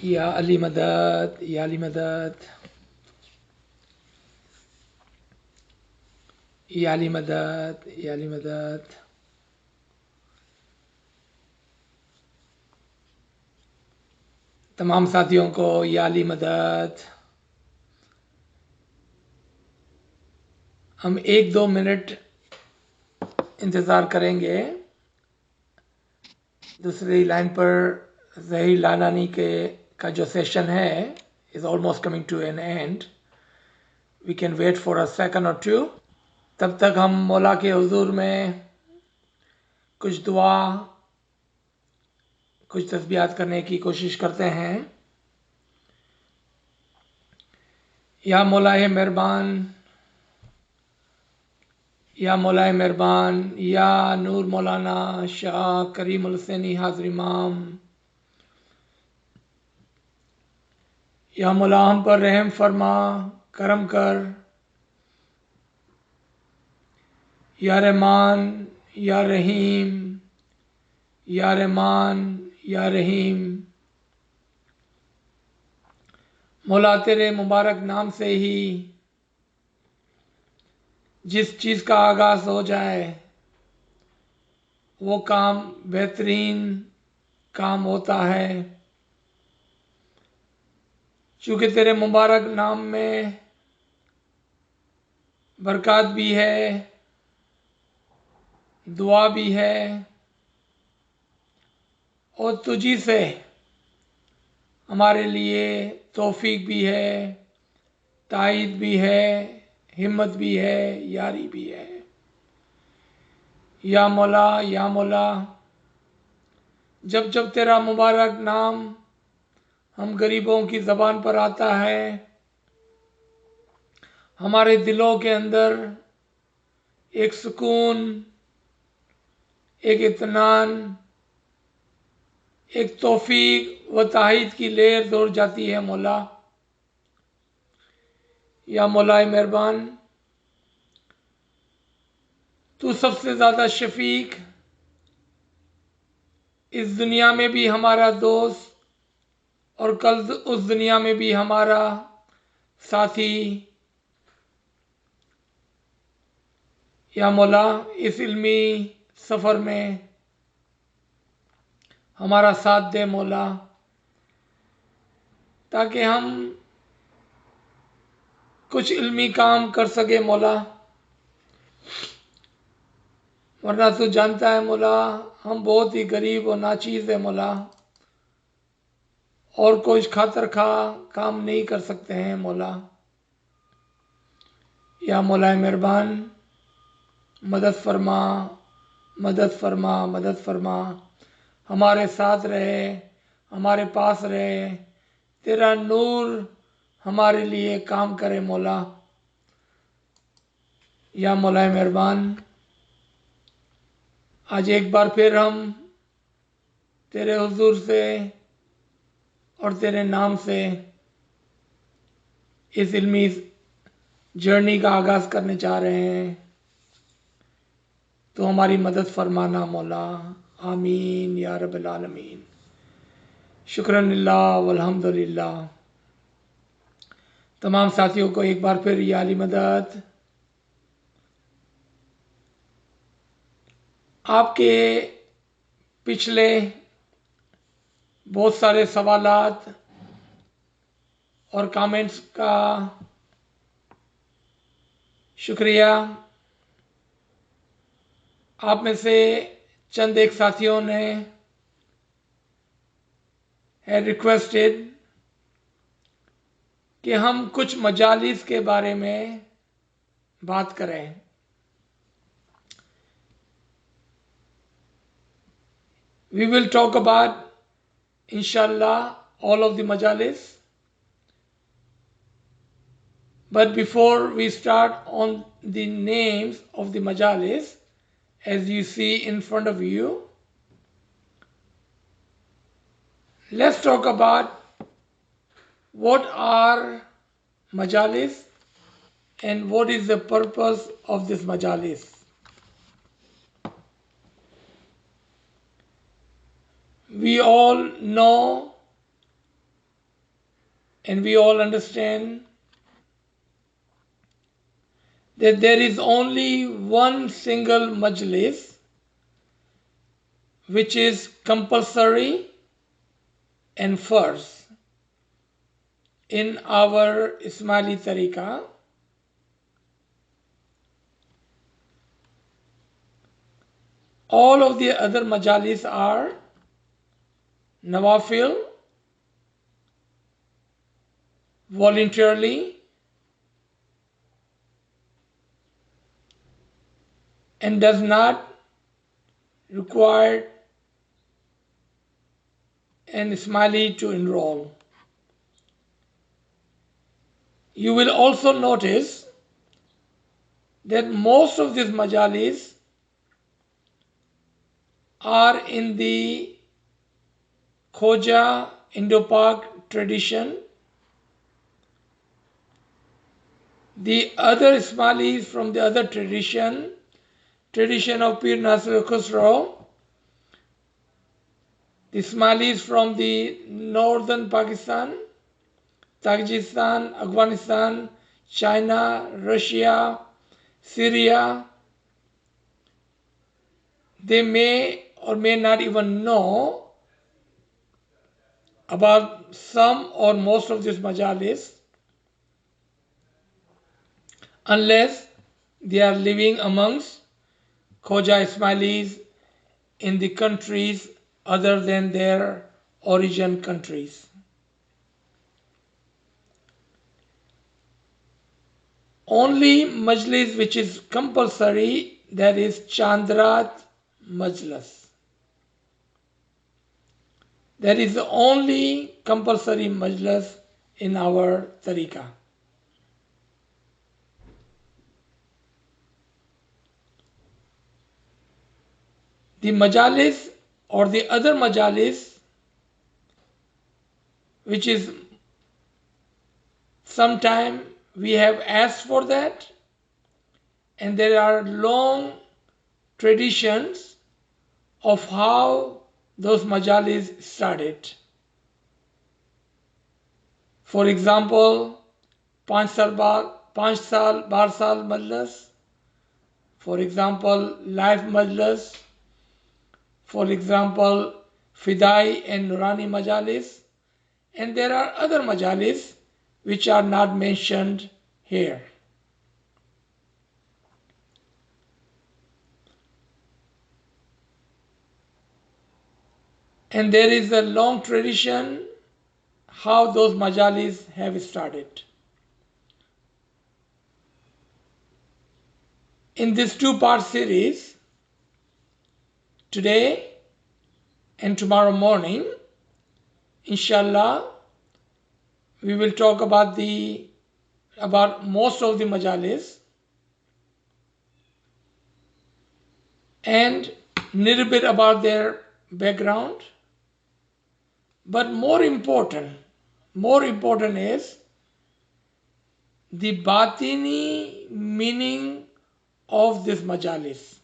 या अली मदद, या अली मदद, या अली मदद, या अली मदद। तमाम साथियों को या अली मदद। हम 1-2 मिनट इंतज़ार करेंगे। दूसरी लाइन पर ज़हीर लानानी का जो सेशन है is almost coming to an end. We can wait for a second or two. तब तक हम मौला के हुजूर में कुछ दुआ, कुछ तस्बीहात करने की कोशिश करते हैं। या मौलाए मेहरबान, या मौलाए मेहरबान, या नूर मौलाना शाह करीम हुसैनी हाज़िर इमाम, या मौला हम पर रहम फरमा, करम कर। या रहमान, या रहीम, या रहमान, या रहीम। मौला तेरे मुबारक नाम से ही जिस चीज़ का आगाज़ हो जाए वो काम बेहतरीन काम होता है। चूँकि तेरे मुबारक नाम में बरकत भी है, दुआ भी है, और तुझी से हमारे लिए तौफीक भी है, ताईद भी है, हिम्मत भी है, यारी भी है। या मौला, या मौला, जब जब तेरा मुबारक नाम हम गरीबों की ज़बान पर आता है, हमारे दिलों के अंदर एक सुकून, एक इत्मीनान, एक तौफीक व ताईद की लहर दौड़ जाती है मौला। या मौलाए मेहरबान, तू सबसे ज़्यादा शफीक, इस दुनिया में भी हमारा दोस्त और कल उस दुनिया में भी हमारा साथी। या मौला, इस इल्मी सफ़र में हमारा साथ दे मौला, ताकि हम कुछ इल्मी काम कर सके मौला। वरना तू जानता है मौला, हम बहुत ही गरीब और नाचीज़ है मौला, और कोई खातर खा काम नहीं कर सकते हैं मौला। या मौलाए मेहरबान, मदद फरमा, मदद फरमा, मदद फरमा। हमारे साथ रहे, हमारे पास रहे, तेरा नूर हमारे लिए काम करे मौला। या मौलाए मेहरबान, आज एक बार फिर हम तेरे हुजूर से और तेरे नाम से इस इल्मी जर्नी का आगाज़ करने जा रहे हैं। तो हमारी मदद फरमाना मौला। आमीन या रब्बिल आलमीन। शुक्रन लिल्लाह वल्हम्दुलिल्लाह। तमाम साथियों को एक बार फिर या अली मदद। आपके पिछले बहुत सारे सवालात और कमेंट्स का शुक्रिया। आप में से चंद एक साथियों ने है रिक्वेस्टेड कि हम कुछ मजालिस के बारे में बात करें। We will talk about, inshallah, all of the majalis. But before we start on the names of the majalis, as you see in front of you, let's talk about what are majalis and what is the purpose of this majalis. We all know and we all understand that there is only one single majlis which is compulsory and first in our Ismaili tariqah. All of the other majalis are nawafil, voluntarily, and does not require an Ismaili to enroll. You will also notice that most of these majalis are in the Khoja Indo-Pak tradition. The other Ismailis from the other tradition of Pir Nasir Khusro, the Ismailis from the northern Pakistan, Tajikistan, Afghanistan, China, Russia, Syria, they may or may not even know about some or most of these majalis unless they are living amongst Khoja Ismailis in the countries other than their origin countries. Only majlis which is compulsory, that is Chandrat Majlis. That is the only compulsory majlis in our tariqah. The majalis or the other majalis, which is sometime we have asked for that, and there are long traditions of how those majalis started. For example, Panch Sal Bar Sal Majlis, for example, Life Majlis, for example, Fidai and Nurani Majalis, and there are other majalis which are not mentioned here. And there is a long tradition how those majalis have started. In this two-part series, today and tomorrow morning, inshallah, we will talk about most of the majalis and a little bit about their background. But more important is the batini meaning of this majalis.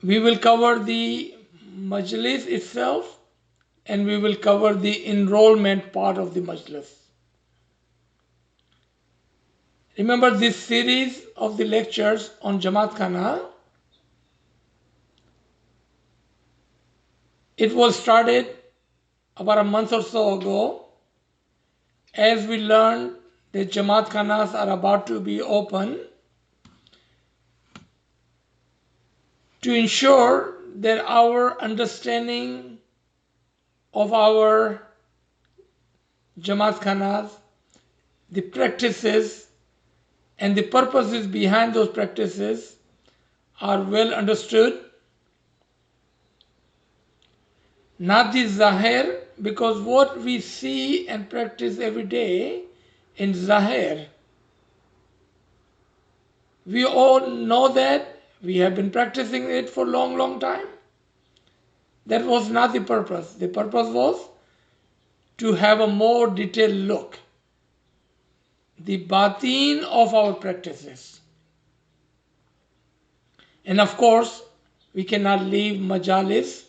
We will cover the majlis itself and we will cover the enrollment part of the majlis. Remember this series of the lectures on Jamat Khana? It was started about a month or so ago as we learned that Jamat Khanas are about to be open. To ensure that our understanding of our Jamaat Khanas, the practices and the purposes behind those practices are well understood. Not the Zahir, because what we see and practice every day in Zahir, we all know that. We have been practicing it for a long time. That was not the purpose. The purpose was to have a more detailed look, the batin of our practices. And of course, we cannot leave majalis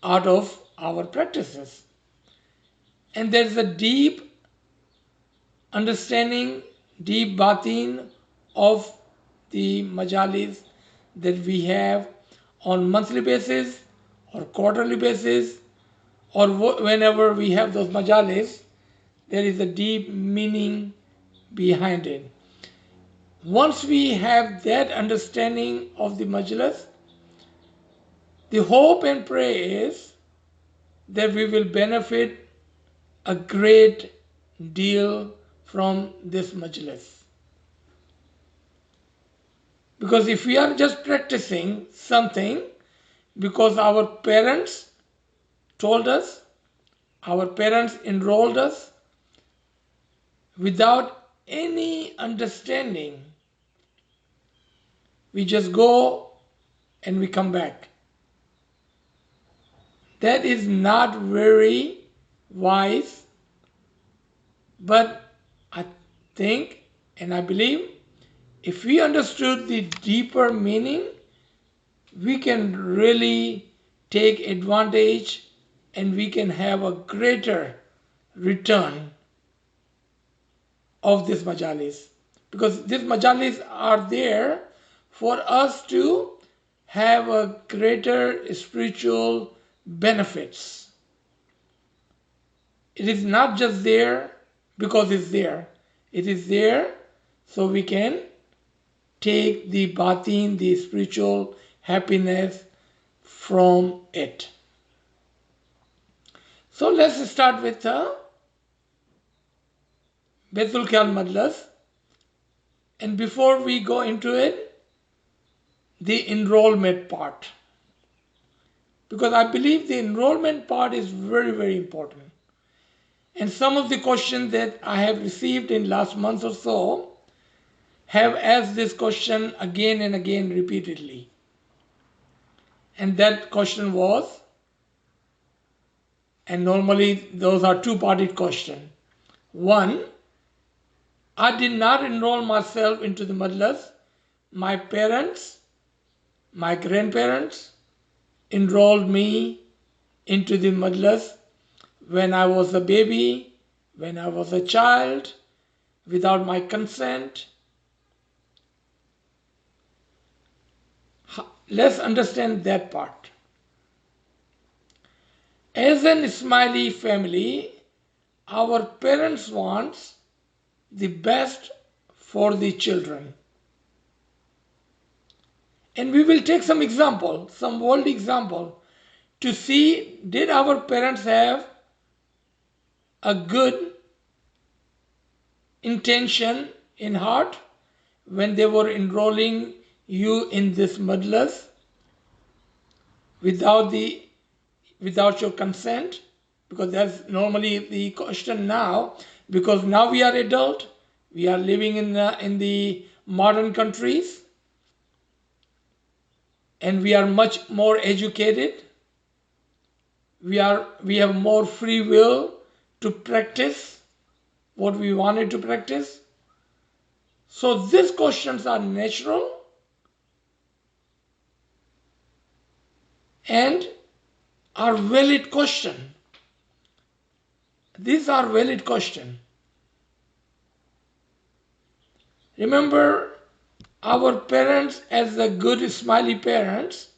out of our practices. And there's a deep understanding, deep batin of the majalis that we have on monthly basis or quarterly basis, or whenever we have those majalis, there is a deep meaning behind it. Once we have that understanding of the majlis, the hope and prayer is that we will benefit a great deal from this majlis. Because if we are just practicing something because our parents told us, our parents enrolled us, without any understanding, we just go and we come back. That is not very wise, but I think and I believe if we understood the deeper meaning, we can really take advantage and we can have a greater return of this majalis. Because these majalis are there for us to have a greater spiritual benefits. It is not just there because it's there. It is there so we can take the batin, the spiritual happiness from it. So let's start with the Baitul Khayal Majlis. And before we go into it, the enrollment part. Because I believe the enrollment part is very, very important. And some of the questions that I have received in last month or so have asked this question again and again repeatedly. And that question was, and normally those are two-parted questions. One, I did not enroll myself into the madras. My parents, my grandparents enrolled me into the madras when I was a baby, when I was a child, without my consent. Let's understand that part. As an Ismaili family, our parents want the best for the children. And we will take some example, some world example, to see did our parents have a good intention in heart when they were enrolling you in this madras without your consent, because that's normally the question now, because now we are adult, we are living in the modern countries, and we are much more educated. We have more free will to practice what we wanted to practice. So these questions are natural and are valid questions. These are valid questions. Remember, our parents, as the good Ismaili parents,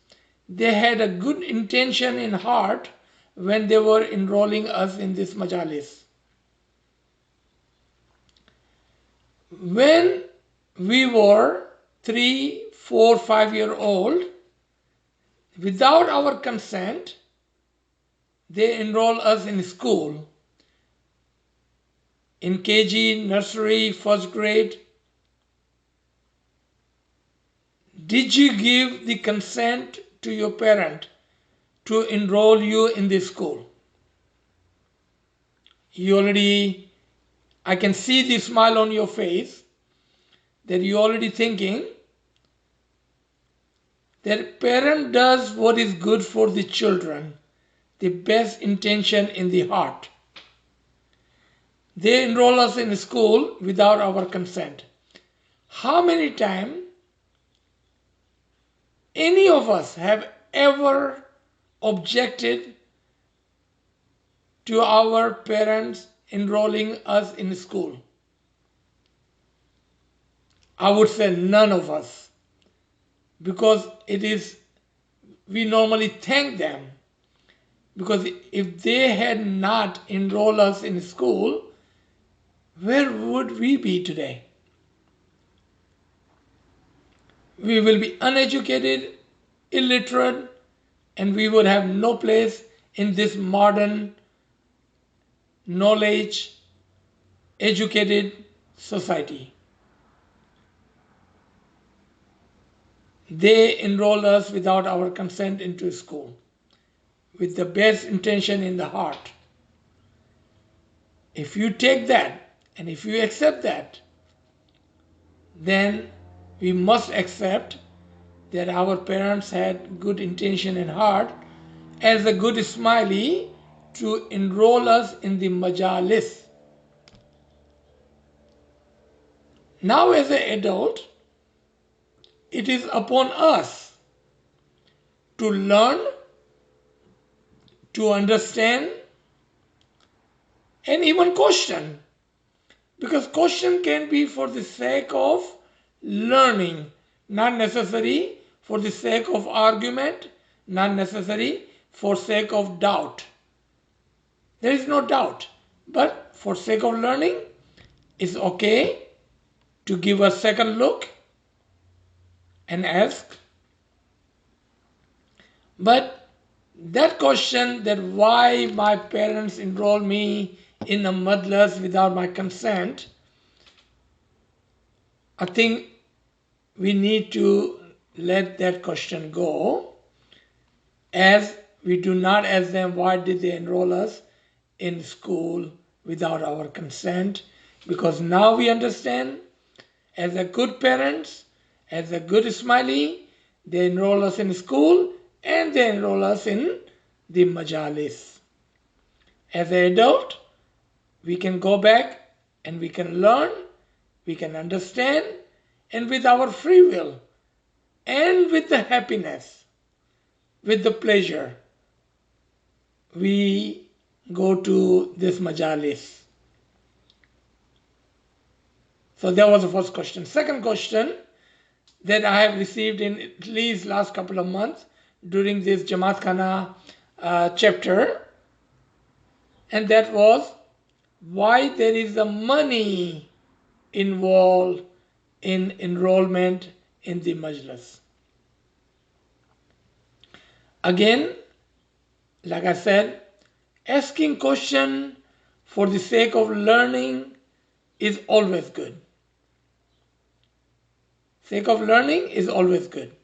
they had a good intention in heart when they were enrolling us in this majalis. When we were 3, 4, 5-year-old, without our consent, they enroll us in school, in KG, nursery, first grade. Did you give the consent to your parent to enroll you in this school? I can see the smile on your face that you're already thinking that parent does what is good for the children, the best intention in the heart. They enroll us in school without our consent. How many times any of us have ever objected to our parents enrolling us in school? I would say none of us, because we normally thank them, because if they had not enrolled us in school, where would we be today? We will be uneducated, illiterate, and we would have no place in this modern, knowledge, educated society. They enrolled us without our consent into school, with the best intention in the heart. If you take that and if you accept that, then we must accept that our parents had good intention in heart as a good smiley to enroll us in the majalis. Now as an adult, it is upon us to learn, to understand, and even question. Because question can be for the sake of learning, not necessary for the sake of argument, not necessary for sake of doubt. There is no doubt, but for sake of learning, it's okay to give a second look and ask. But that question, that why my parents enrolled me in a madras without my consent, I think we need to let that question go, as we do not ask them why did they enroll us in school without our consent, because now we understand, as a good parents, as a good smiley, they enroll us in school and they enroll us in the majalis. As an adult, we can go back and we can learn, we can understand, and with our free will and with the happiness, with the pleasure, we go to this majalis. So that was the first question. Second question that I have received in at least last couple of months during this Jamat Khana chapter, and that was why there is the money involved in enrollment in the majlis. Again, like I said, asking question for the sake of learning is always good. Sake of learning is always good.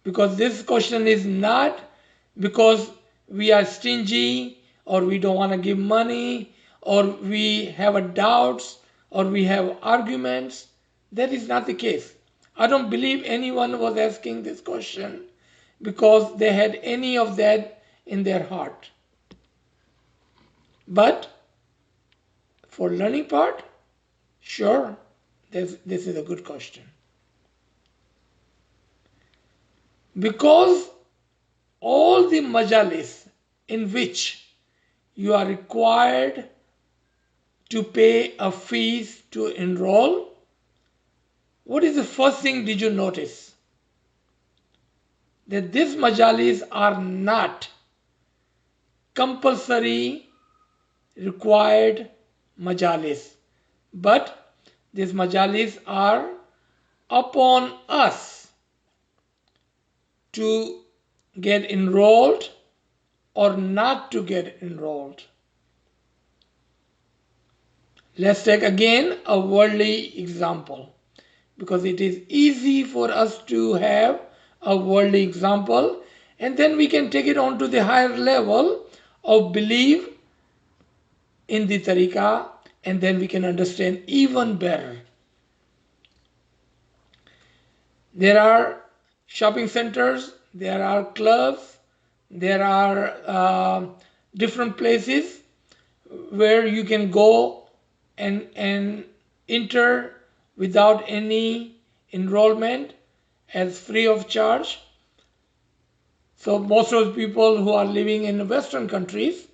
Because this question is not because we are stingy or we don't want to give money or we have a doubts or we have arguments. That is not the case. I don't believe anyone was asking this question because they had any of that in their heart. But for learning part, sure, this is a good question. Because all the majalis in which you are required to pay a fees to enroll, what is the first thing did you notice? That these majalis are not compulsory required majalis, but these majalis are upon us to get enrolled or not to get enrolled. Let's take again a worldly example, because it is easy for us to have a worldly example and then we can take it on to the higher level of belief in the tariqah, and then we can understand even better. There are shopping centers, there are clubs, there are different places where you can go and enter without any enrollment, as free of charge. So most of the people who are living in Western countries,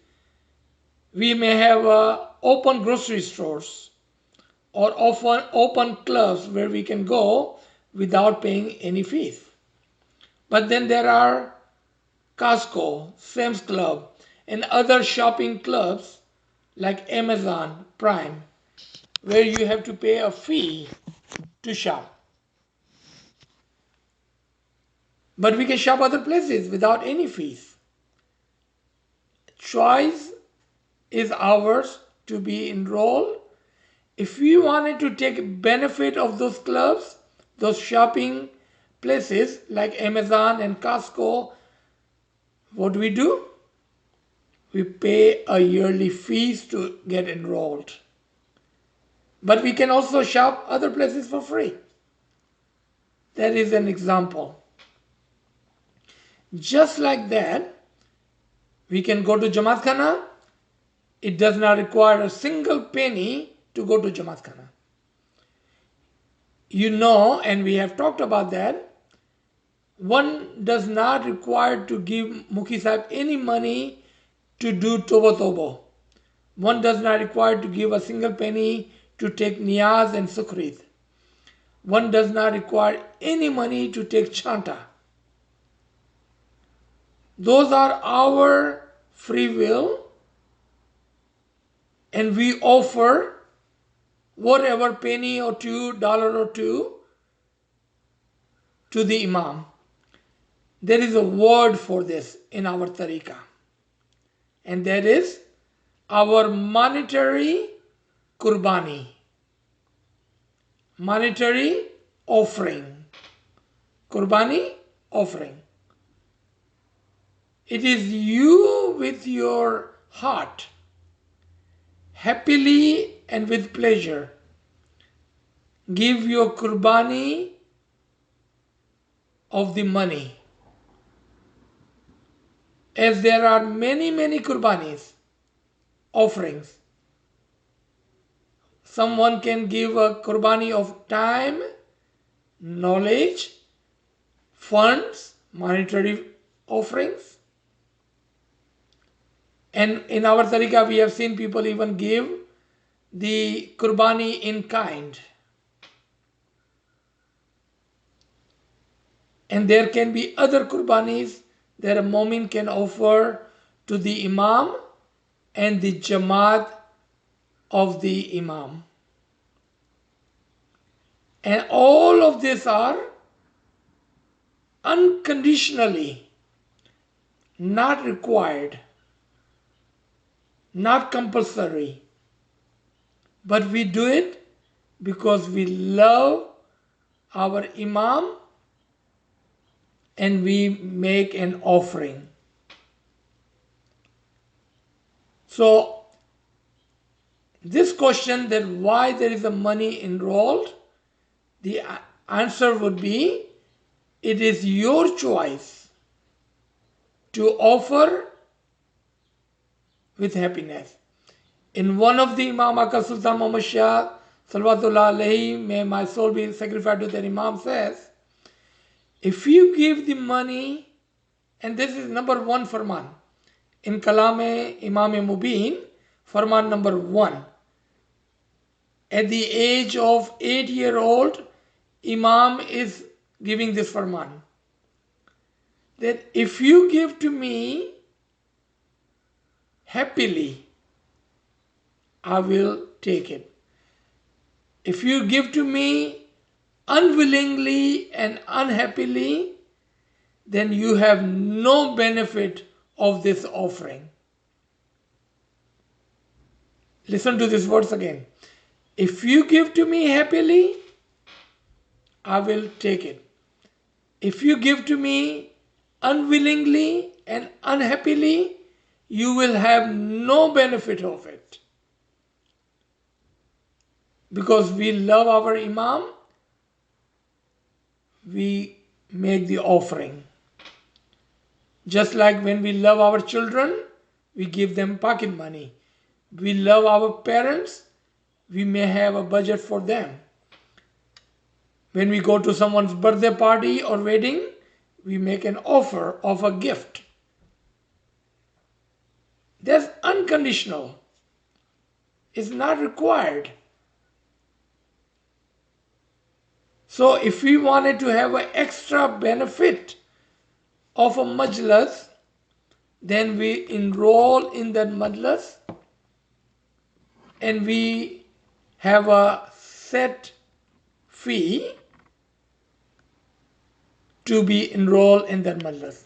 we may have open grocery stores or often open clubs where we can go without paying any fees. But then there are Costco, Sam's Club, and other shopping clubs like Amazon Prime, where you have to pay a fee to shop. But we can shop other places without any fees. Choice is ours to be enrolled. If we wanted to take benefit of those clubs, those shopping places like Amazon and Costco, what do? We pay a yearly fees to get enrolled. But we can also shop other places for free. That is an example. Just like that, we can go to Jamat Khana. It does not require a single penny to go to Jamat Khana. You know, and we have talked about that, one does not require to give Mukhi Sahib any money to do Tobo Tobo. One does not require to give a single penny to take Niyaz and Sukhrit. One does not require any money to take Chanta. Those are our free will, and we offer whatever penny or $2 or $2 to the Imam. There is a word for this in our tariqah, and that is our monetary kurbani, monetary offering, kurbani offering. It is you with your heart, happily and with pleasure, give your kurbani of the money. As there are many kurbanis, offerings. Someone can give a kurbani of time, knowledge, funds, monetary offerings. And in our tariqah, we have seen people even give the kurbani in kind. And there can be other kurbanis that a mu'min can offer to the Imam and the Jamat of the Imam. And all of these are unconditionally, not required, not compulsory, but we do it because we love our Imam and we make an offering. So this question that why there is a money enrolled, the answer would be it is your choice to offer with happiness. In one of the Imam Aka Sultan Muhammad Shah Salawatullah Alayhi, may my soul be sacrificed to that Imam, says, if you give the money, and this is number 1 farman, in Kalam Imam Mubin, farman number 1. At the age of 8-year-old, Imam is giving this farman, that if you give to me happily, I will take it. If you give to me unwillingly and unhappily, then you have no benefit of this offering. Listen to these words again. If you give to me happily, I will take it. If you give to me unwillingly and unhappily, you will have no benefit of it. Because we love our Imam, we make the offering. Just like when we love our children, we give them pocket money. We love our parents, we may have a budget for them. When we go to someone's birthday party or wedding, we make an offer of a gift. That's unconditional. It's not required. So if we wanted to have an extra benefit of a majlis, then we enroll in that majlis and we have a set fee to be enrolled in that majlis.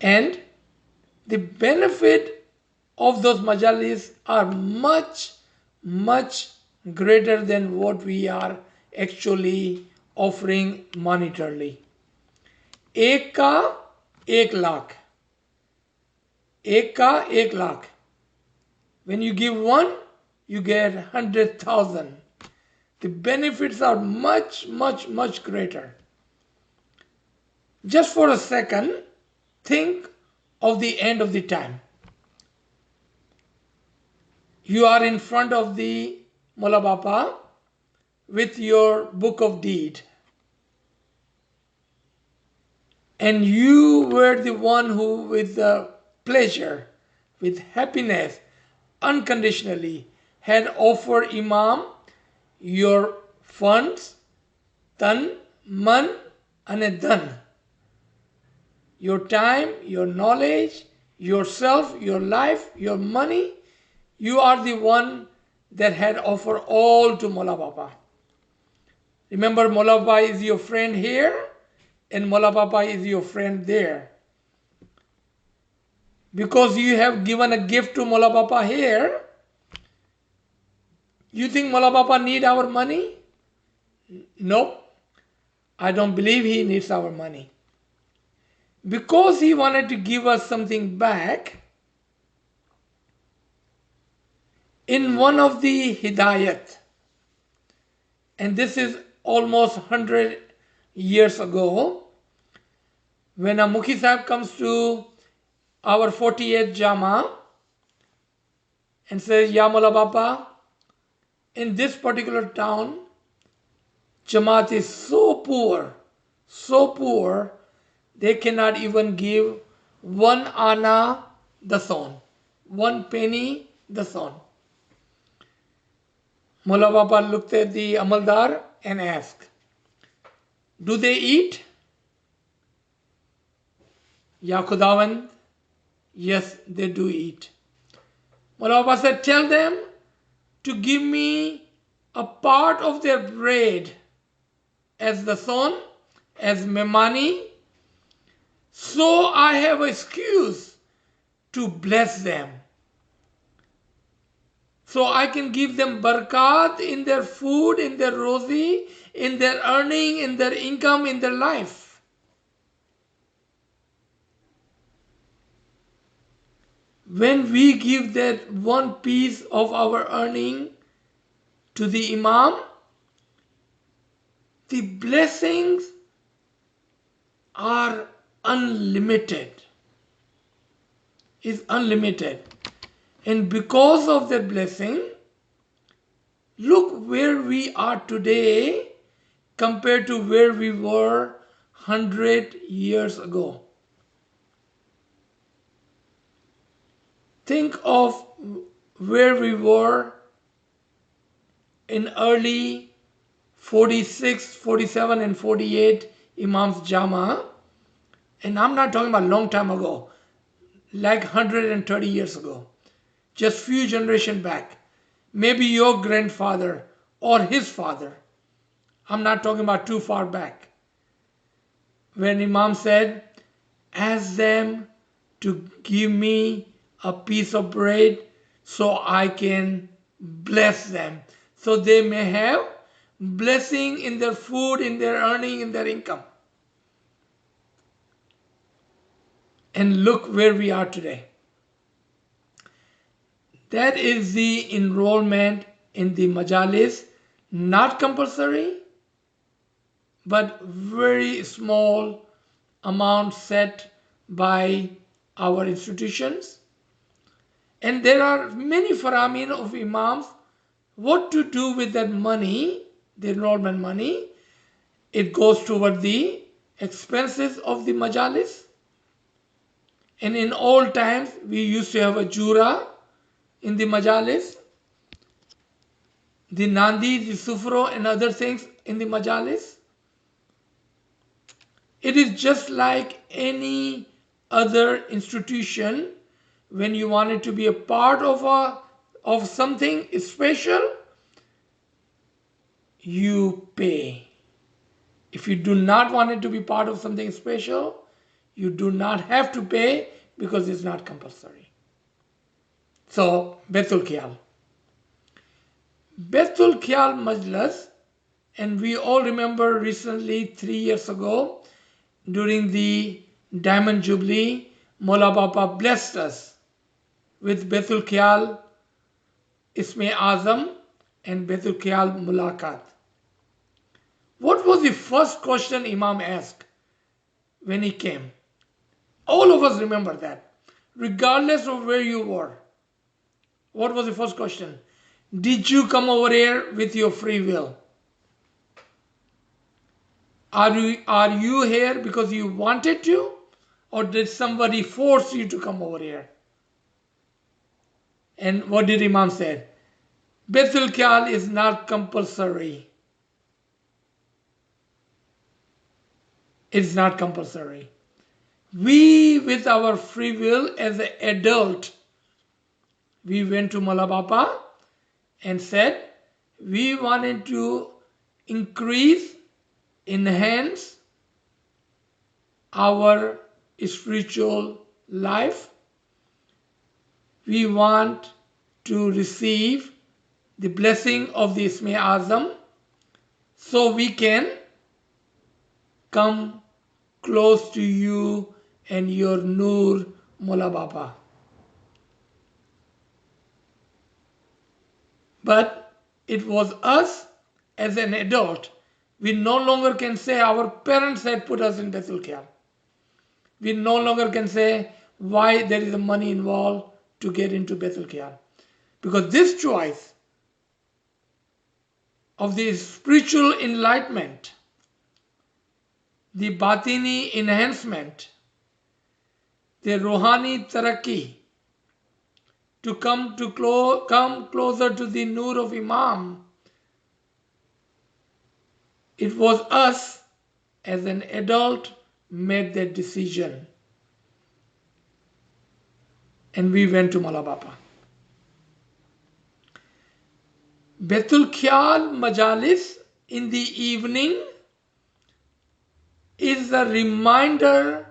And the benefit of those majalis are much, much greater than what we are actually offering monetarily. एक का 1 lakh. एक का 1 lakh. When you give one, you get 100,000. The benefits are much, much, much greater. Just for a second, think of the end of the time. You are in front of the Mola Bapa with your book of deed. And you were the one who, with pleasure, with happiness, unconditionally, had offered Imam your funds, tan, man, and dhan. Your time, your knowledge, yourself, your life, your money. You are the one that had offered all to Mola Bapa. Remember, Mola Bapa is your friend here and Mola Bapa is your friend there. Because you have given a gift to Mola Bapa here, you think Mola Bapa need our money? Nope. I don't believe he needs our money. Because he wanted to give us something back, in one of the Hidayat, and this is almost 100 years ago, when a Mukhi Sahib comes to our 48th Jama and says, Ya Mola Bapa, in this particular town, Jamat is so poor, they cannot even give 1 ana the son, 1 penny the son. Mola Bapa looked at the Amaldar and asked, do they eat? Ya Khudawand, yes, they do eat. Mola Bapa said, tell them to give me a part of their bread as the son, as memani, so I have an excuse to bless them. So I can give them barakat in their food, in their rozi, in their earning, in their income, in their life. When we give that one piece of our earning to the Imam, the blessings are unlimited. Is unlimited. And because of that blessing, look where we are today compared to where we were 100 years ago. Think of where we were in early 46, 47 and 48 Imam's Jama. And I'm not talking about a long time ago, like 130 years ago. Just few generations back. Maybe your grandfather or his father. I'm not talking about too far back. When Imam said, ask them to give me a piece of bread so I can bless them. So they may have blessing in their food, in their earning, in their income. And look where we are today. That is the enrollment in the majalis, not compulsory, but very small amount set by our institutions. And there are many faramin of imams what to do with that money, the enrollment money. it goes toward the expenses of the majalis. And in old times, we used to have a jura in the majalis, the nandi, the sufro, and other things in the majalis. It is just like any other institution. When you wanted to be a part of something special, you pay. If you do not want it to be part of something special, you do not have to pay because it's not compulsory. So, Baitul Khiyal. Baitul Khiyal Majlis, and we all remember recently, 3 years ago, during the Diamond Jubilee, Mola Bapa blessed us with Baitul Khiyal Isme Azam and Baitul Khiyal Mulaqat. What was the first question Imam asked when he came? All of us remember that, regardless of where you were. What was the first question? Did you come over here with your free will? Are you here because you wanted to? Or did somebody force you to come over here? And what did Imam say? Baitul Khiyal is not compulsory. It's not compulsory. We, with our free will as an adult, we went to Mala Bapa and said we wanted to increase, enhance our spiritual life. We want to receive the blessing of the Isme Azam so we can come close to you and your Noor Mola Bapa. But it was us as an adult. We no longer can say our parents had put us in Baitul Khiyal. We no longer can say why there is money involved to get into Baitul Khiyal. Because this choice of the spiritual enlightenment, the batini enhancement, the rohani tarakki, to come closer to the Noor of Imam, it was us as an adult made that decision. And we went to Mala Bapa. Baitul Khiyal Majalis in the evening is a reminder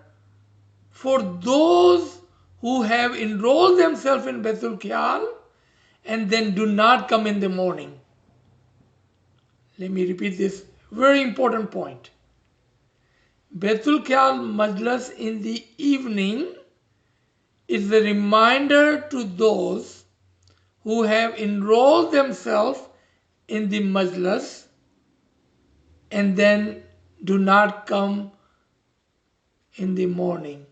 for those who have enrolled themselves in Baitul Khiyal and then do not come in the morning. Let me repeat this very important point. Baitul Khiyal Majlis in the evening is a reminder to those who have enrolled themselves in the Majlis and then do not come in the morning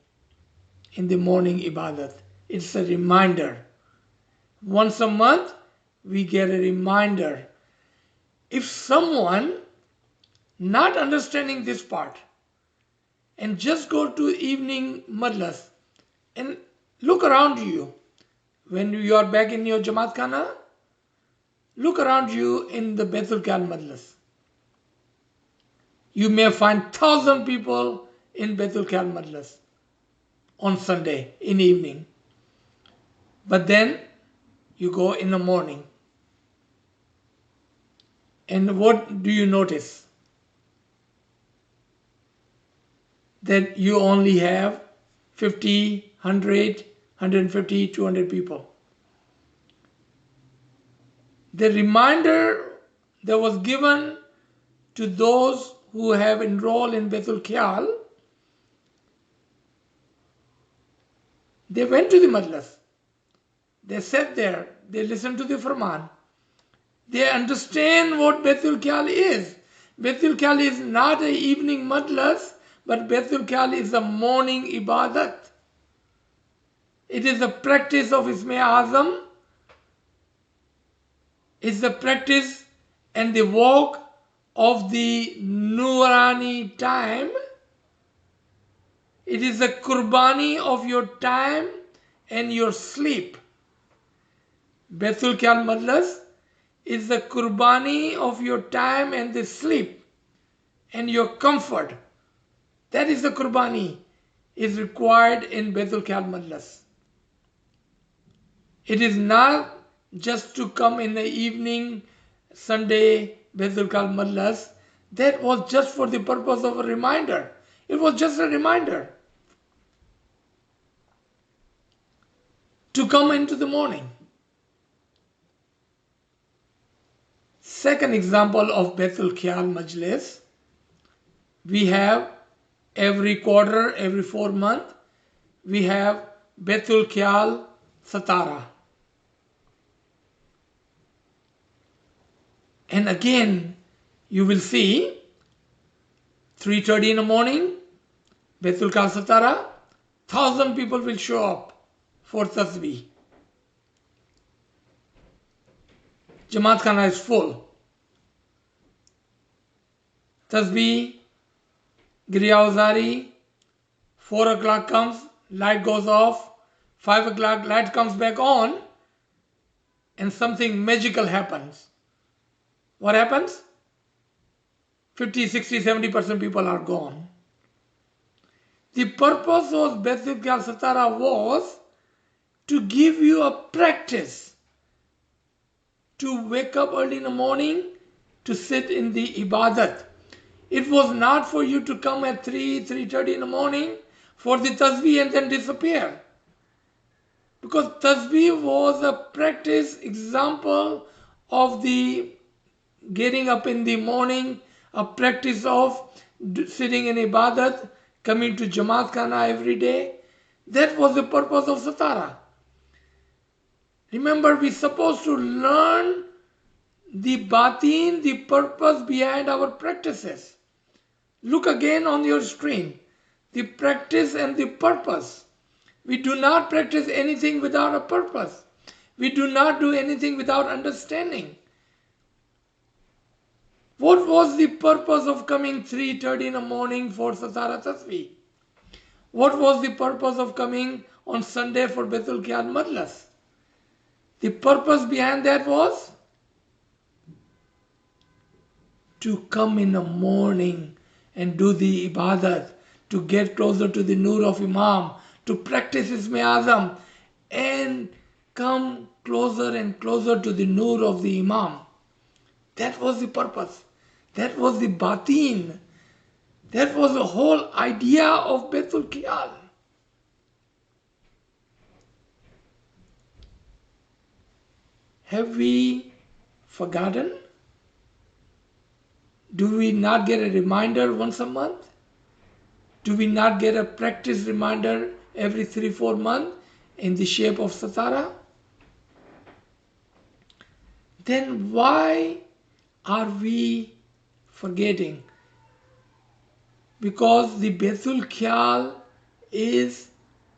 ibadat. It's a reminder. Once a month, we get a reminder. If someone not understanding this part and just go to evening Majlis and look around you, when you are back in your Jamat Khana, look around you in the Baitul Khiyal Majlis. You may find 1,000 people in Baitul Khiyal Majlis on Sunday in evening. But then you go in the morning. And what do you notice? That you only have 50, 100, 150, 200 people. The reminder that was given to those who have enrolled in Baitul Khiyal, they went to the Majlis. They sat there. They listened to the Farman. They understand what Baitul Khiyal is. Baitul Khiyal is not an evening Majlis, but Baitul Khiyal is a morning ibadat. It is the practice of Isme Azam. It's the practice and the walk of the Nurani time. It is the Qurbani of your time and your sleep. Baitul Khayal Majlis is the Qurbani of your time and the sleep and your comfort. That is the Qurbani is required in Baitul Khayal Majlis. It is not just to come in the evening, Sunday, Baitul Khayal Majlis. That was just for the purpose of a reminder. It was just a reminder to come into the morning. Second example of Baitul Khayal Majlis, we have every quarter, every 4 months, we have Baitul Khayal Satara. And again, you will see 3:30 in the morning, Baitul Khayal Satara, 1,000 people will show up for Tasbih. Jamat Khana is full. Tasbih, Griyauzari, 4 o'clock comes, light goes off, 5 o'clock, light comes back on, and something magical happens. What happens? 50, 60, 70% people are gone. The purpose of Baitul Khayal Satara was to give you a practice to wake up early in the morning to sit in the ibadat. It was not for you to come at 3:30 in the morning for the tasbih and then disappear. Because tasbih was a practice example of the getting up in the morning, a practice of sitting in ibadat, coming to Jamat Khana every day. That was the purpose of Satara. Remember, we're supposed to learn the batin, the purpose behind our practices. Look again on your screen. The practice and the purpose. We do not practice anything without a purpose. We do not do anything without understanding. What was the purpose of coming 3:30 in the morning for Satara Tasbih? What was the purpose of coming on Sunday for Baitul Khayal Majlis? The purpose behind that was to come in the morning and do the ibadat, to get closer to the nur of Imam, to practice Isme Azam, and come closer and closer to the nur of the Imam. That was the purpose. That was the batin. That was the whole idea of Baitul Khayal. Have we forgotten? Do we not get a reminder once a month? Do we not get a practice reminder every 3-4 months in the shape of Satara? Then why are we forgetting? Because the Baitul Khayal is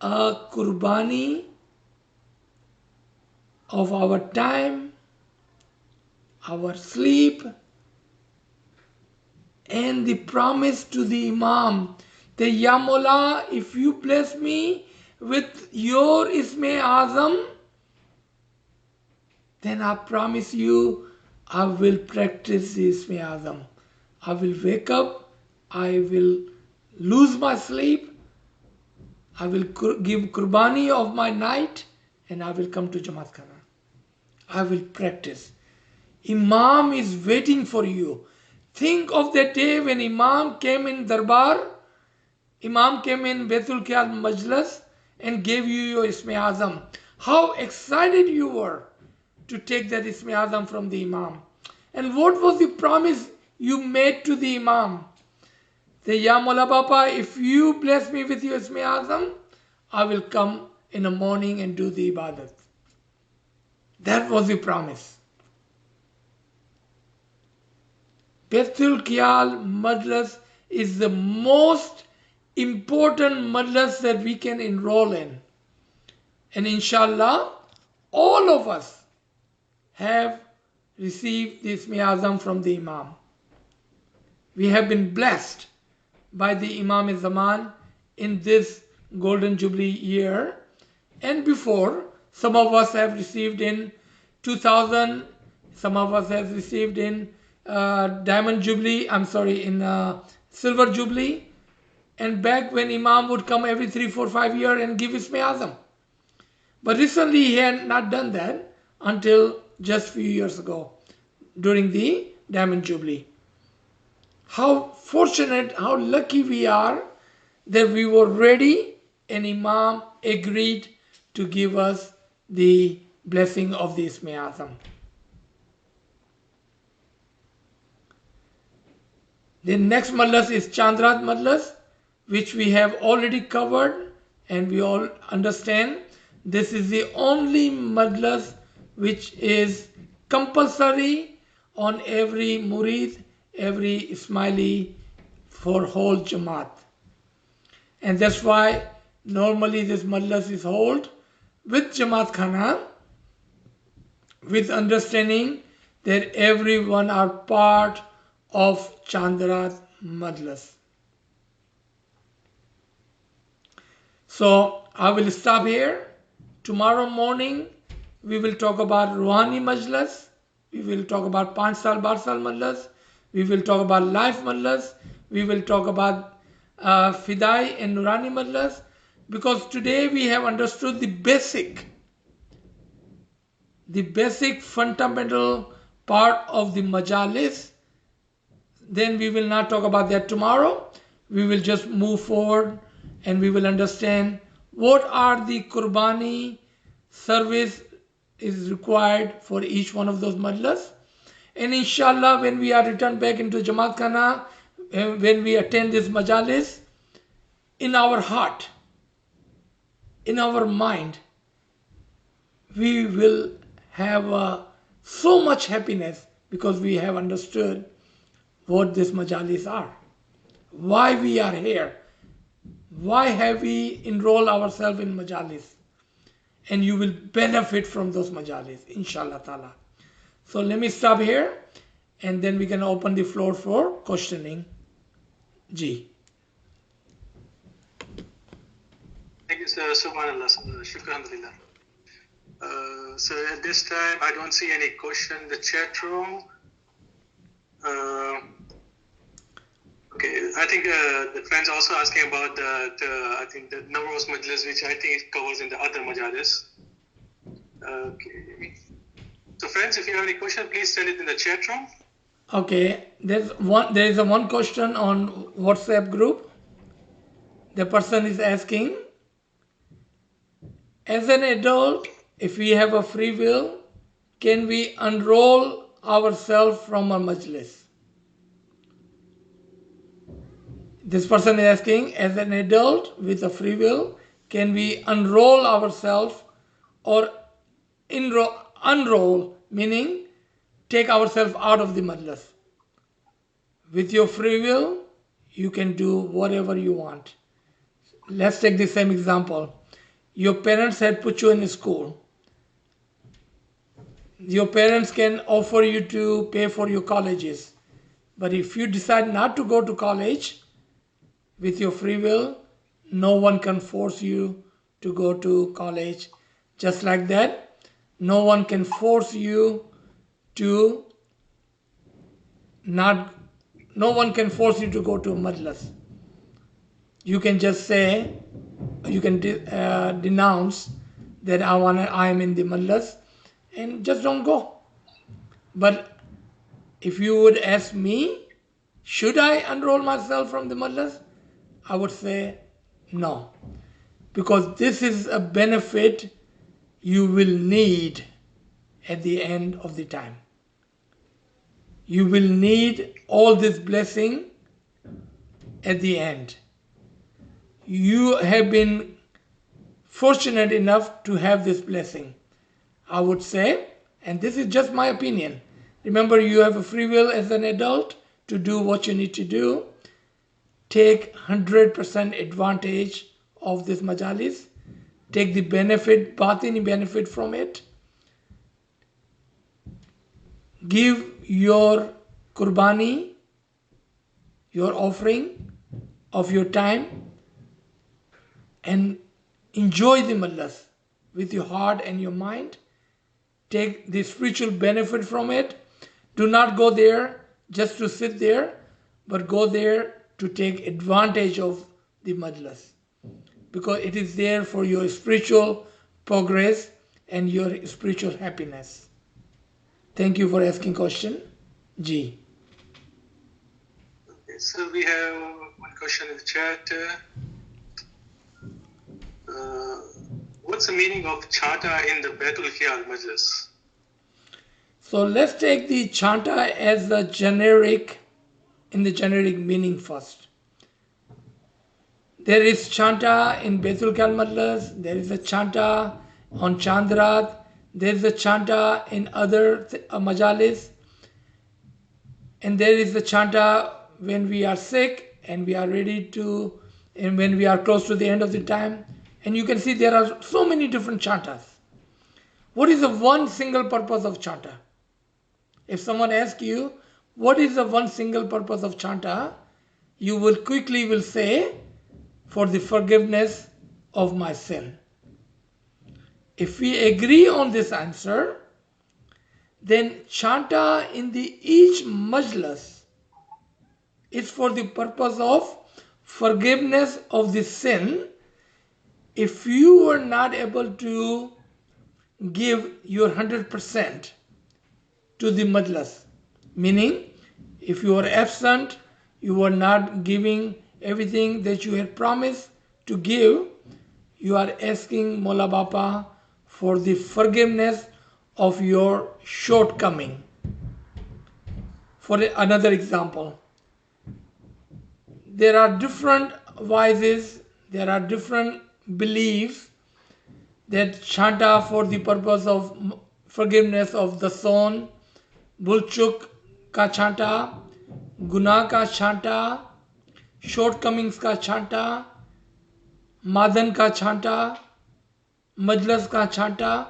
a Qurbani of our time, our sleep, and the promise to the Imam that, Ya Mola, if you bless me with your Isme Azam, then I promise you I will practice the Isme Azam. I will wake up, I will lose my sleep, I will give Qurbani of my night, and I will come to Jamat Khana. I will practice. Imam is waiting for you. Think of that day when Imam came in Darbar, Imam came in Baitul Khayal Majlis and gave you your Isme Azam. How excited you were to take that Isme Azam from the Imam. And what was the promise you made to the Imam? That, Ya Mola Bapa, if you bless me with your Isme Azam, I will come in the morning and do the ibadat. That was the promise. Baitul Khayal Majlis is the most important majlis that we can enroll in. And inshallah, all of us have received the Isme Azam from the Imam. We have been blessed by the Imam Zaman in this Golden Jubilee year and before. Some of us have received in 2000, some of us have received in Diamond Jubilee, in Silver Jubilee, and back when Imam would come every 3, 4, 5 years and give Isme Azam. But recently he had not done that until just few years ago during the Diamond Jubilee. How fortunate, how lucky we are that we were ready and Imam agreed to give us the blessing of the Isme Azam. The next Majlis is Chandrat Majlis, which we have already covered and we all understand. This is the only Majlis which is compulsory on every Murid, every Ismaili for whole Jamat. And that's why normally this Majlis is held with Jamat Khana, with understanding that everyone are part of Chandrat Majlis. So I will stop here. Tomorrow morning we will talk about Ruhani Majlis. We will talk about 5 Saal, 12 Saal Majlis. We will talk about Life Majlis. We will talk about Fidai and Nurani Majlis. Because today we have understood the basic fundamental part of the Majalis. Then we will not talk about that tomorrow. We will just move forward and we will understand what are the Qurbani service is required for each one of those Majlis. And inshallah, when we are returned back into Jamaat Khana, when we attend this Majalis, in our heart, in our mind, we will have so much happiness because we have understood what these Majalis are, why we are here, why have we enrolled ourselves in Majalis, and you will benefit from those Majalis, inshallah ta'ala. So let me stop here and then we can open the floor for questioning. Ji. Thank you, sir. Subhanallah. Shukran. So at this time, I don't see any question in the chat room. Okay, I think the friends also asking about I think the number of majlis, which I think it covers in the other majalis. Okay. So friends, if you have any question, please send it in the chat room. Okay, there is a one question on WhatsApp group. The person is asking, as an adult, if we have a free will, can we enroll ourselves from a majlis? This person is asking, as an adult with a free will, can we enroll ourselves or unroll, meaning take ourselves out of the majlis? With your free will, you can do whatever you want. Let's take the same example. Your parents had put you in school. Your parents can offer you to pay for your colleges. But if you decide not to go to college, with your free will, no one can force you to go to college. Just like that, no one can force you to no one can force you to go to a majlis. You can just say, you can denounce that I am in the majlis and just don't go. But if you would ask me, should I enroll myself from the majlis? I would say no, because this is a benefit you will need at the end of the time. You will need all this blessing at the end. You have been fortunate enough to have this blessing. I would say, and this is just my opinion, remember you have a free will as an adult to do what you need to do. Take 100% advantage of this majalis. Take the benefit, batini benefit from it. Give your qurbani your offering of your time and enjoy the majlis with your heart and your mind. Take the spiritual benefit from it. Do not go there just to sit there, but go there to take advantage of the majlis, because it is there for your spiritual progress and your spiritual happiness. Thank you for asking question. G. Okay, so we have one question in the chat. What's the meaning of chanta in the Baitul Khiyal Majlis? So let's take the chanta as the generic, in the generic meaning first. There is chanta in Baitul Khiyal Majlis, there is a chanta on Chandrat, there is a chanta in other majalis, and there is the chanta when we are sick and we are ready to, and when we are close to the end of the time. And you can see there are so many different chantas. What is the one single purpose of chanta? If someone asks you, what is the one single purpose of chanta? You will quickly say, for the forgiveness of my sin. If we agree on this answer, then chanta in the each majlis is for the purpose of forgiveness of the sin. If you were not able to give your 100% to the majlis, meaning if you were absent, you were not giving everything that you had promised to give, you are asking Mola Bapa for the forgiveness of your shortcoming. For another example, there are different vices, there are different beliefs that chanta for the purpose of forgiveness of the son, bulchuk ka chanta, guna ka chanta, shortcomings ka chanta, madan ka chanta, majlis ka chanta.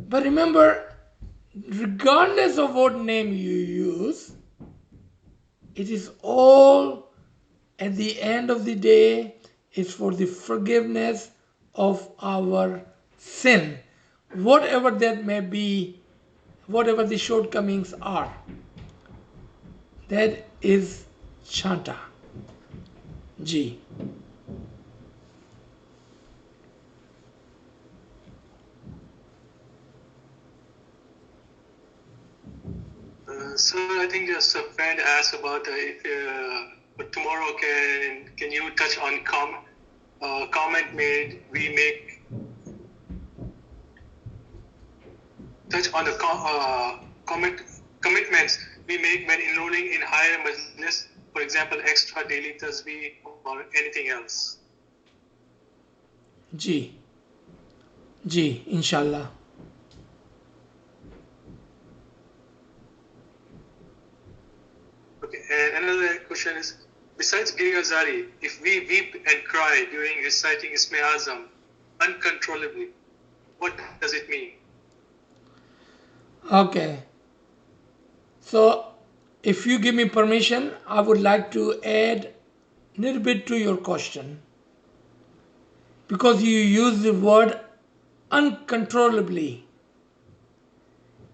But remember, regardless of what name you use, it is all at the end of the day is for the forgiveness of our sin, whatever that may be, whatever the shortcomings are. That is chanta. G. So I think just a friend asked about if tomorrow can you touch on comment made we make touch on the commitments we make when enrolling in higher majlis, for example, extra daily tasbih or anything else. G. Inshallah. Okay, and another question is, besides Giri Azari, if we weep and cry during reciting Isme Azam uncontrollably, what does it mean? Okay. So, if you give me permission, I would like to add a little bit to your question. Because you use the word uncontrollably.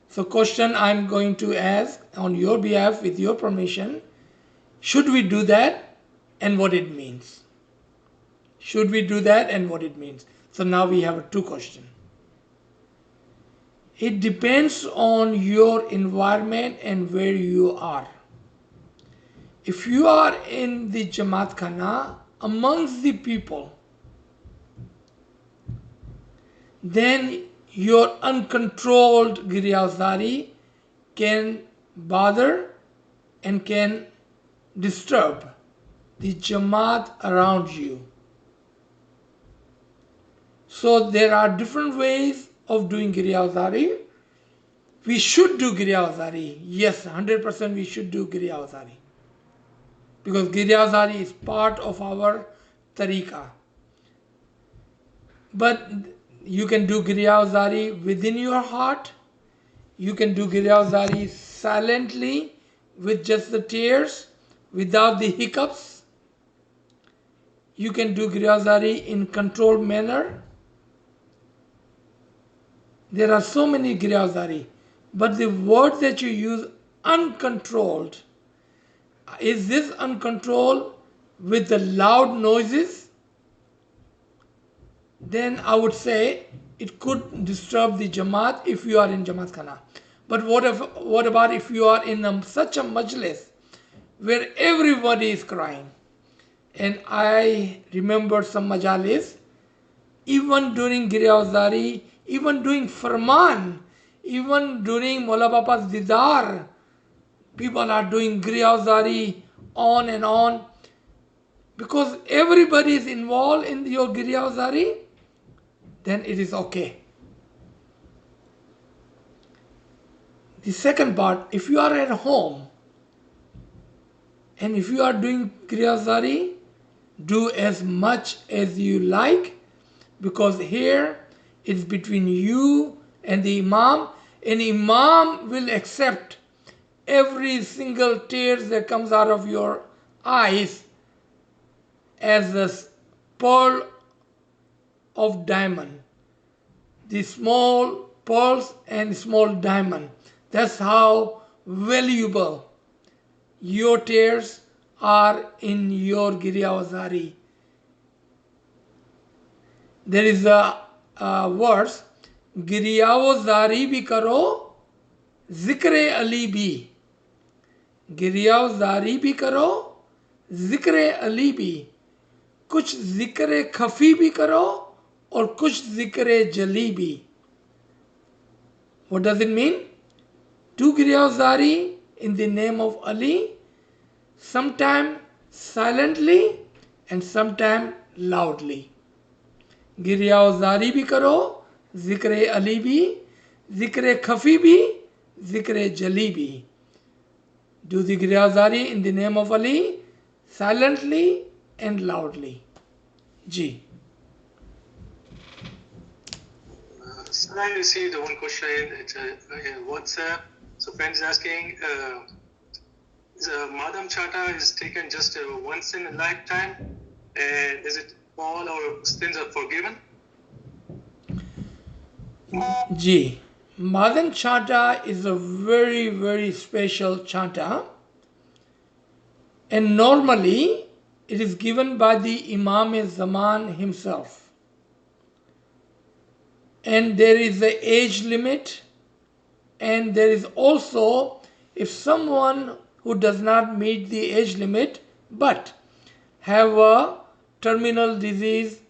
So, question I'm going to ask on your behalf with your permission, should we do that and what it means? Should we do that and what it means? So now we have two questions. It depends on your environment and where you are. If you are in the Jamat Khana, amongst the people, then your uncontrolled Giryazari can bother and can disturb the Jamaat around you. So there are different ways of doing Giryazari. We should do Giryazari. Yes, 100% we should do Giryazari. Because Giryazari is part of our tariqah. But you can do Giryazari within your heart. You can do Giryazari silently with just the tears, without the hiccups. You can do Giryazari in controlled manner. There are so many Giryazari, but the word that you use, uncontrolled, is this uncontrolled with the loud noises? Then I would say it could disturb the Jamaat if you are in Jamaat Khana. But what about if you are in such a majlis where everybody is crying? And I remember some majalis, even during Giryazari, even during Farman, even during Mola Bapa's Didar, people are doing Giryazari on and on. Because everybody is involved in your Giryazari, then it is okay. The second part, if you are at home and if you are doing Giryazari, do as much as you like, because here it's between you and the Imam, and Imam will accept every single tear that comes out of your eyes as a pearl of diamond. The small pearls and small diamond. That's how valuable your tears are in your Giryazari. There is a verse, Giryazari bhi karo, zikre Ali bhi. Giryazari bhi karo, zikre Ali bhi. कुछ जिक्र खफी भी करो और कुछ जिक्र जली भी. What does it mean? Do Giryazari in the name of Ali, sometime silently and sometime loudly. Giryazari भी करो, जिक्र Ali भी, जिक्र खफी भी, जिक्र जली भी. Do the Giryazari in the name of Ali, silently and loudly. Ji. So I received one question in WhatsApp. So friends asking, Madam Chata is taken just once in a lifetime, and is it all our sins are forgiven? Ji. Madam Chata is a very, very special chanta, and normally it is given by the Imam-e-Zaman himself. And there is an age limit, and there is also, if someone who does not meet the age limit but have a terminal disease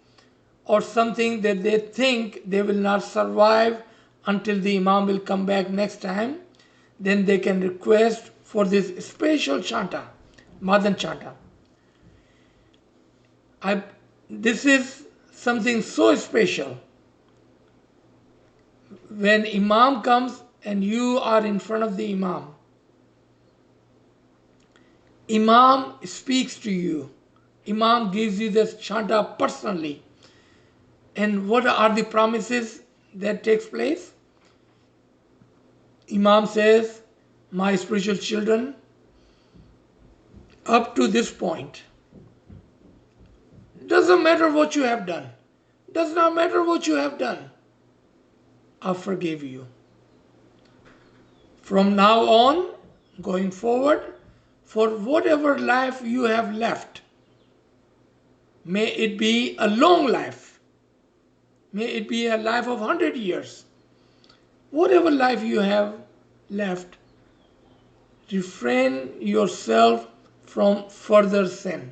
or something that they think they will not survive until the Imam will come back next time, then they can request for this special chanta, Madan chanta. This is something so special. When Imam comes and you are in front of the Imam, Imam speaks to you. Imam gives you this chanta personally. And what are the promises that takes place? Imam says, my spiritual children, up to this point, doesn't matter what you have done. Does not matter what you have done. I forgive you. From now on, going forward, for whatever life you have left, may it be a long life. May it be a life of 100 years. Whatever life you have left, refrain yourself from further sin.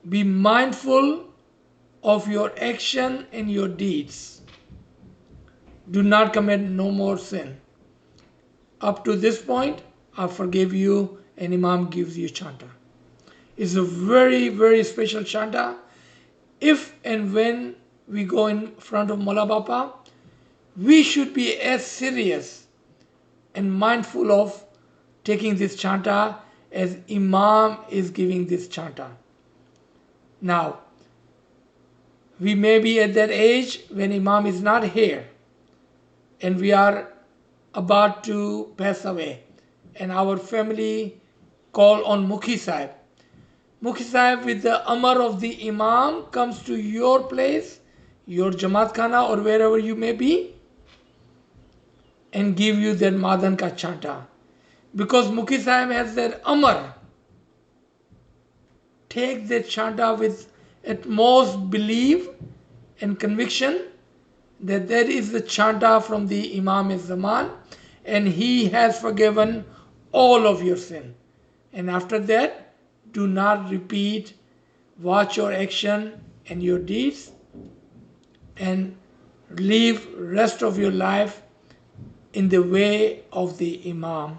Be mindful of your action and your deeds. Do not commit no more sin. Up to this point, I forgive you, and Imam gives you chanta. It's a very, very special chanta. If and when we go in front of Mola Bapa, we should be as serious and mindful of taking this chanta as Imam is giving this chanta. Now, we may be at that age when Imam is not here and we are about to pass away and our family call on Mukhi Sahib. Mukhi Sahib, with the Amar of the Imam, comes to your place, your Jamat Khana or wherever you may be, and give you that Madan ka chanta. Because Mukhi Sahib has that Amar. Take that chanta with utmost belief and conviction that there is the chanta from the Imam Zaman, and he has forgiven all of your sin. And after that, do not repeat, watch your action and your deeds, and live rest of your life in the way of the Imam.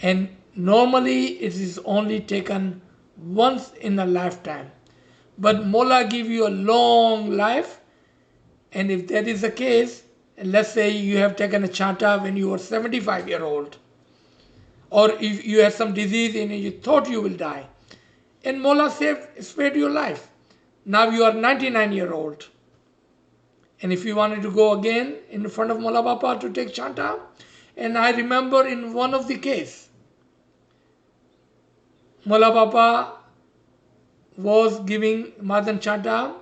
And normally it is only taken once in a lifetime. But Mola give you a long life, and if that is the case, and let's say you have taken a chanta when you were 75-year-old, or if you had some disease and you thought you will die, and Mola spared your life. Now you are 99-year-old. And if you wanted to go again in front of Mola Bapa to take chanta, and I remember in one of the case, Mola Bapa was giving Madan chanta,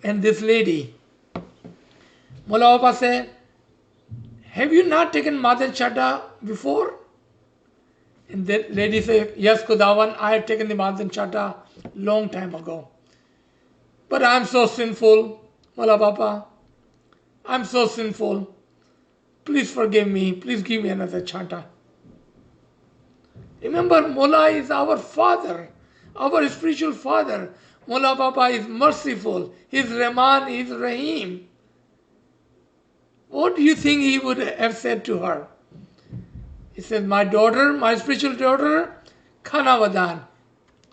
and this lady, Mola Bapa said, have you not taken Madan chanta before? And that lady said, yes, Kudawan, I have taken the Madan chanta long time ago. But I am so sinful, Mola Bapa. I am so sinful. Please forgive me. Please give me another chanta. Remember, Mola is our father, our spiritual father. Mola Baba is merciful. He is Rahman, he is Rahim. What do you think he would have said to her? He said, my daughter, my spiritual daughter, Khana Vadan,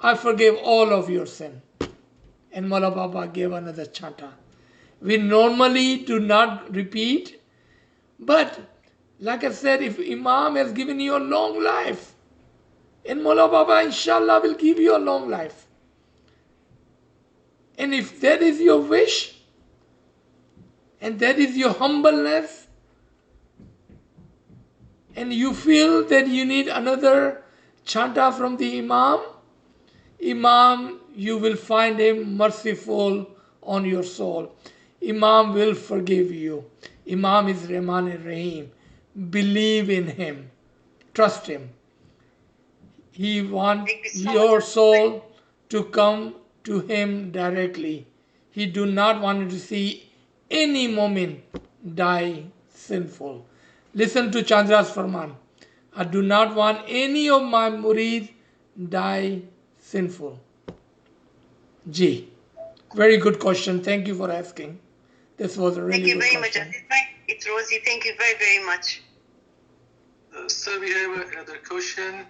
I forgive all of your sin. And Mola Baba gave another chanta. We normally do not repeat, but like I said, if Imam has given you a long life, and Mola Baba inshallah will give you a long life. And if that is your wish, and that is your humbleness, and you feel that you need another chanta from the Imam, you will find him merciful on your soul. Imam will forgive you. Imam is Rahman and Rahim. Believe in him. Trust him. He wants your soul to come to him directly. He do not want to see any moment die sinful. Listen to Chandra's Farman. I do not want any of my murid die sinful. Ji. Very good question. Thank you for asking. This was a really good question. Thank you very much, Aziz. It's Rosie. Thank you very, very much. Sir, we have another question.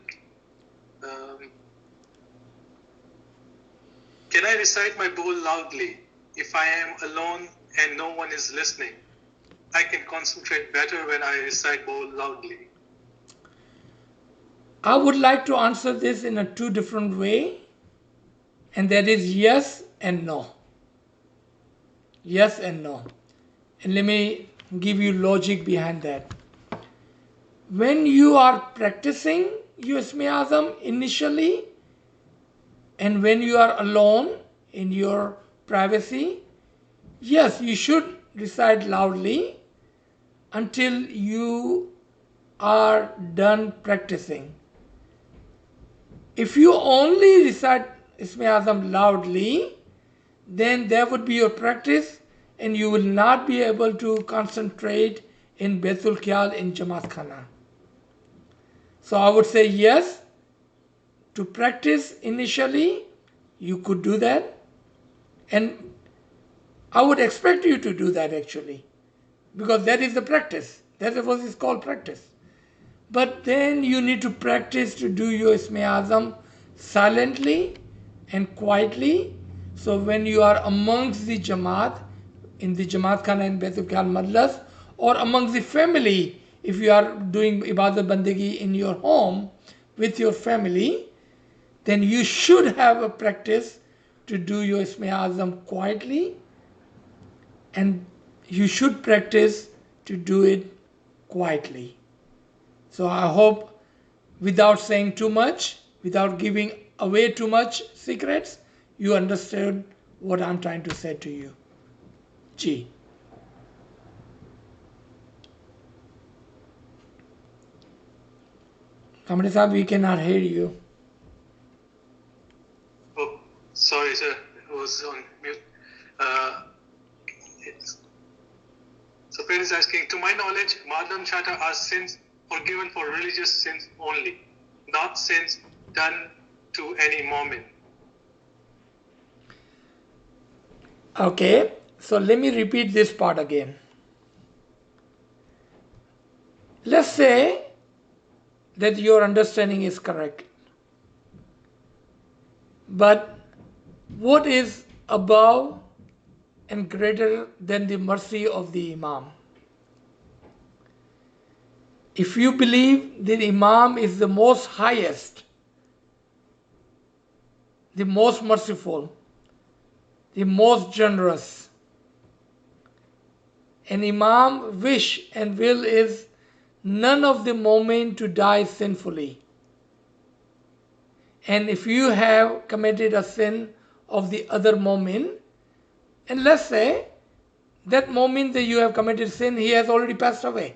Can I recite my bowl loudly if I am alone and no one is listening? I can concentrate better when I recite bowl loudly. I would like to answer this in a two different way, and that is yes and no. Yes and no. And let me give you logic behind that. When you are practicing your Ismi Azam initially, and when you are alone in your privacy, yes, you should recite loudly until you are done practicing. If you only recite Ismi Azam loudly, then there would be your practice and you will not be able to concentrate in Baitul Khayal in Jamat Khana. So I would say yes, to practice initially, you could do that. And I would expect you to do that actually, because that is the practice. That is what is called practice. But then you need to practice to do your Ismi Azam silently and quietly. So when you are amongst the Jamaat, in the Jamaat Khana and Baitul Khayal Madlas, or amongst the family, if you are doing Ibadat Bandagi in your home with your family, then you should have a practice to do your Ismi Azam quietly, and you should practice to do it quietly. So I hope without saying too much, without giving away too much secrets, you understood what I'm trying to say to you. Ji. Kamri Sahib, we cannot hear you. Oh, sorry, sir. It was on mute. So, Fred is asking, to my knowledge, Madam Chata are sins forgiven for religious sins only, not sins done to any moment. Okay, so let me repeat this part again. Let's say that your understanding is correct. But what is above and greater than the mercy of the Imam? If you believe that Imam is the most highest, the most merciful, the most generous, and Imam wish and will is none of the moment to die sinfully. And if you have committed a sin of the other moment, and let's say that moment that you have committed sin, he has already passed away,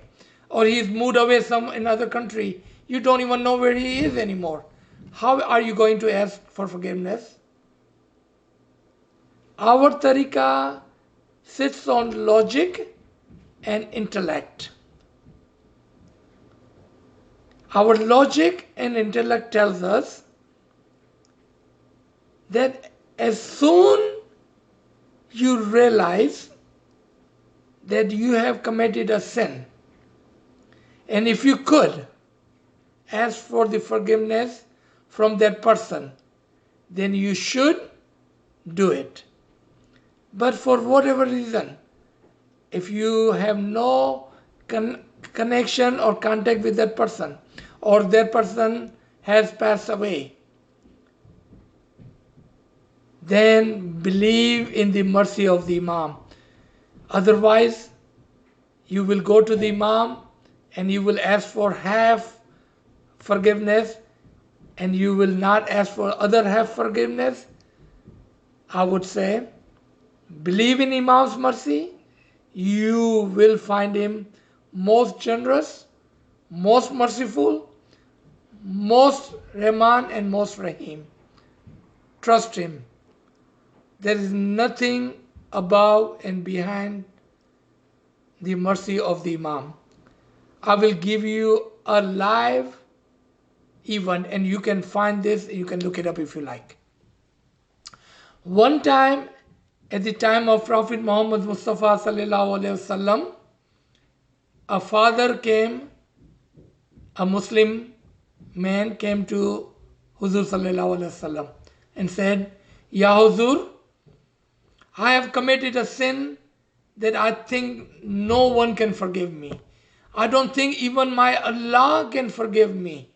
or he is moved away some another country, you don't even know where he is anymore. How are you going to ask for forgiveness? Our tariqah sits on logic and intellect. Our logic and intellect tells us that as soon you realize that you have committed a sin, and if you could ask for the forgiveness from that person, then you should do it. But for whatever reason, if you have no connection or contact with that person, or that person has passed away, then believe in the mercy of the Imam. Otherwise, you will go to the Imam and you will ask for half forgiveness and you will not ask for other half forgiveness. I would say, believe in Imam's mercy, you will find him most generous, most merciful, most Rahman and most Rahim. Trust him. There is nothing above and behind the mercy of the Imam. I will give you a live event and you can find this, you can look it up if you like. One time, at the time of Prophet Muhammad Mustafa sallallahu alaihi wasallam, a father came, a Muslim man came to Huzur sallallahu alaihi wasallam and said, Ya Huzur, I have committed a sin that I think no one can forgive me. I don't think even my Allah can forgive me.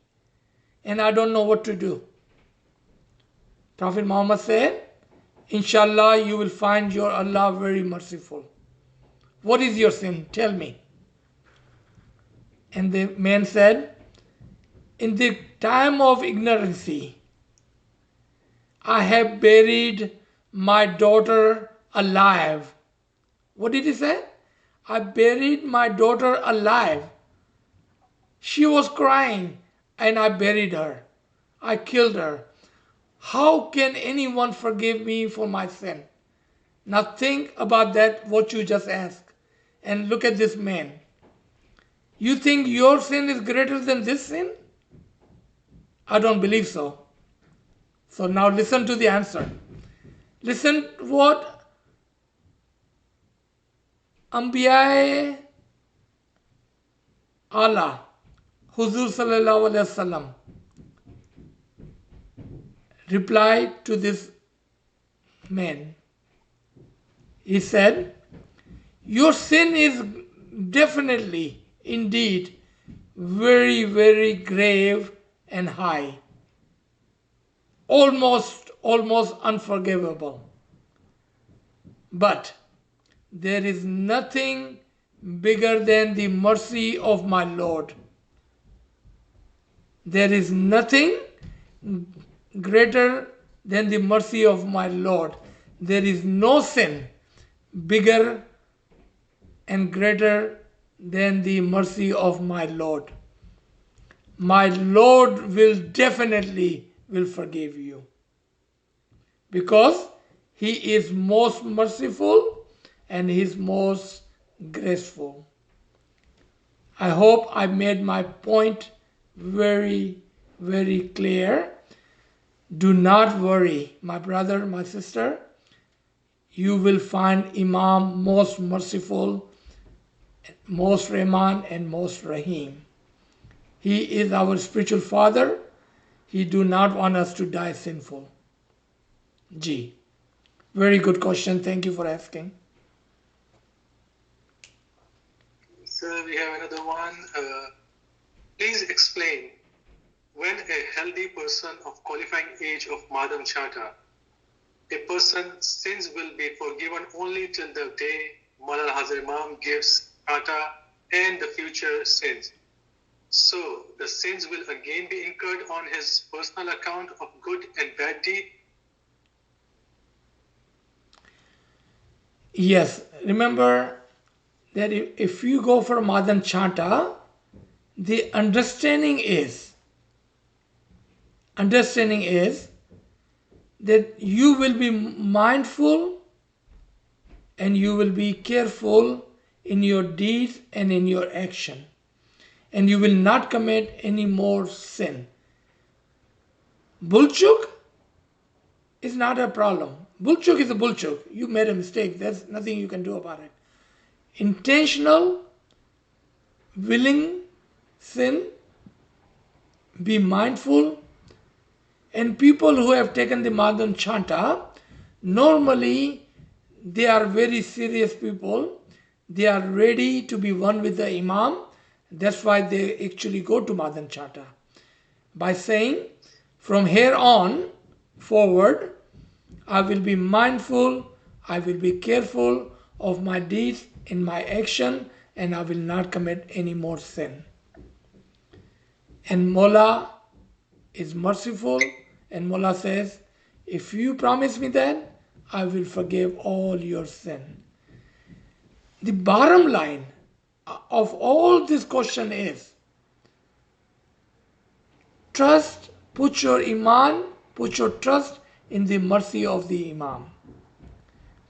And I don't know what to do. Prophet Muhammad said, Inshallah, you will find your Allah very merciful. What is your sin? Tell me. And the man said, in the time of ignorancy, I have buried my daughter alive. What did he say? I buried my daughter alive. She was crying and I buried her. I killed her. How can anyone forgive me for my sin? Now think about that, what you just asked. And look at this man. You think your sin is greater than this sin? I don't believe so. So now listen to the answer. Listen what Anbiya Allah, Huzur sallallahu alaihi wasallam, replied to this man. He said, your sin is definitely, indeed, very, very grave and high. Almost unforgivable. But there is nothing bigger than the mercy of my Lord. There is nothing greater than the mercy of my Lord. There is no sin bigger and greater than the mercy of my Lord. My Lord will definitely will forgive you, because he is most merciful and he is most graceful. I hope I made my point very, very clear. Do not worry, my brother, my sister. You will find Imam most merciful, most Rahman, and most Rahim. He is our spiritual father. He do not want us to die sinful. Ji. Very good question. Thank you for asking. Sir, we have another one. Please explain when a healthy person of qualifying age of Madam Chata, a person's sins will be forgiven only till the day Maulana Hazar Imam gives Chata and the future sins. So the sins will again be incurred on his personal account of good and bad deed. Yes, remember that if you go for Madan Chanta, the understanding is that you will be mindful and you will be careful in your deeds and in your action, and you will not commit any more sin. Bulchuk is not a problem. Bulchuk is a bulchuk. You made a mistake. There's nothing you can do about it. Intentional, willing sin, be mindful. And people who have taken the Madhan Chanta, normally they are very serious people. They are ready to be one with the Imam. That's why they actually go to Madhan Chanta. By saying, from here on forward, I will be mindful, I will be careful of my deeds in my action, and I will not commit any more sin. And Mola is merciful, and Mola says, if you promise me that, I will forgive all your sin. The bottom line of all this question is, trust, put your iman, put your trust in the mercy of the Imam.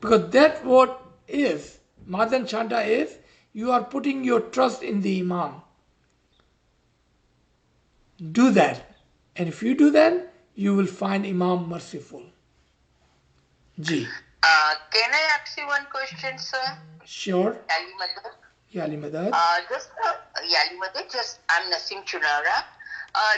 Because that's what is, Madan Chanta is, you are putting your trust in the Imam. Do that. And if you do that, you will find Imam merciful. Ji. Can I ask you one question, sir? Sure. Ali Madad? Yali Madad. Yali Madad, I'm Nasim Chunara.